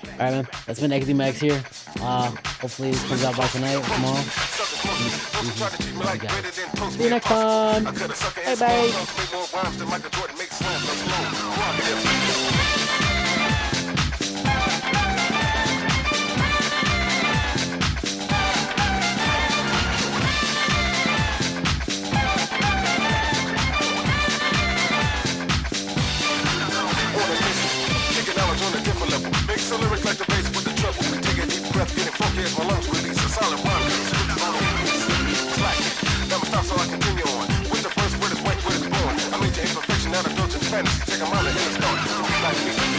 All right, man. That's been xDemax here. Hopefully this comes out by tonight or tomorrow. See you next time. Bye bye. Mix the lyrics like the bass with the treble. Take a deep breath, getting funky as my lungs release a solid rhyme. Never stop, so I continue on. With the first word is white, word is born. I made your imperfection out of indulgent fantasy. Check them out and in the start. Like me.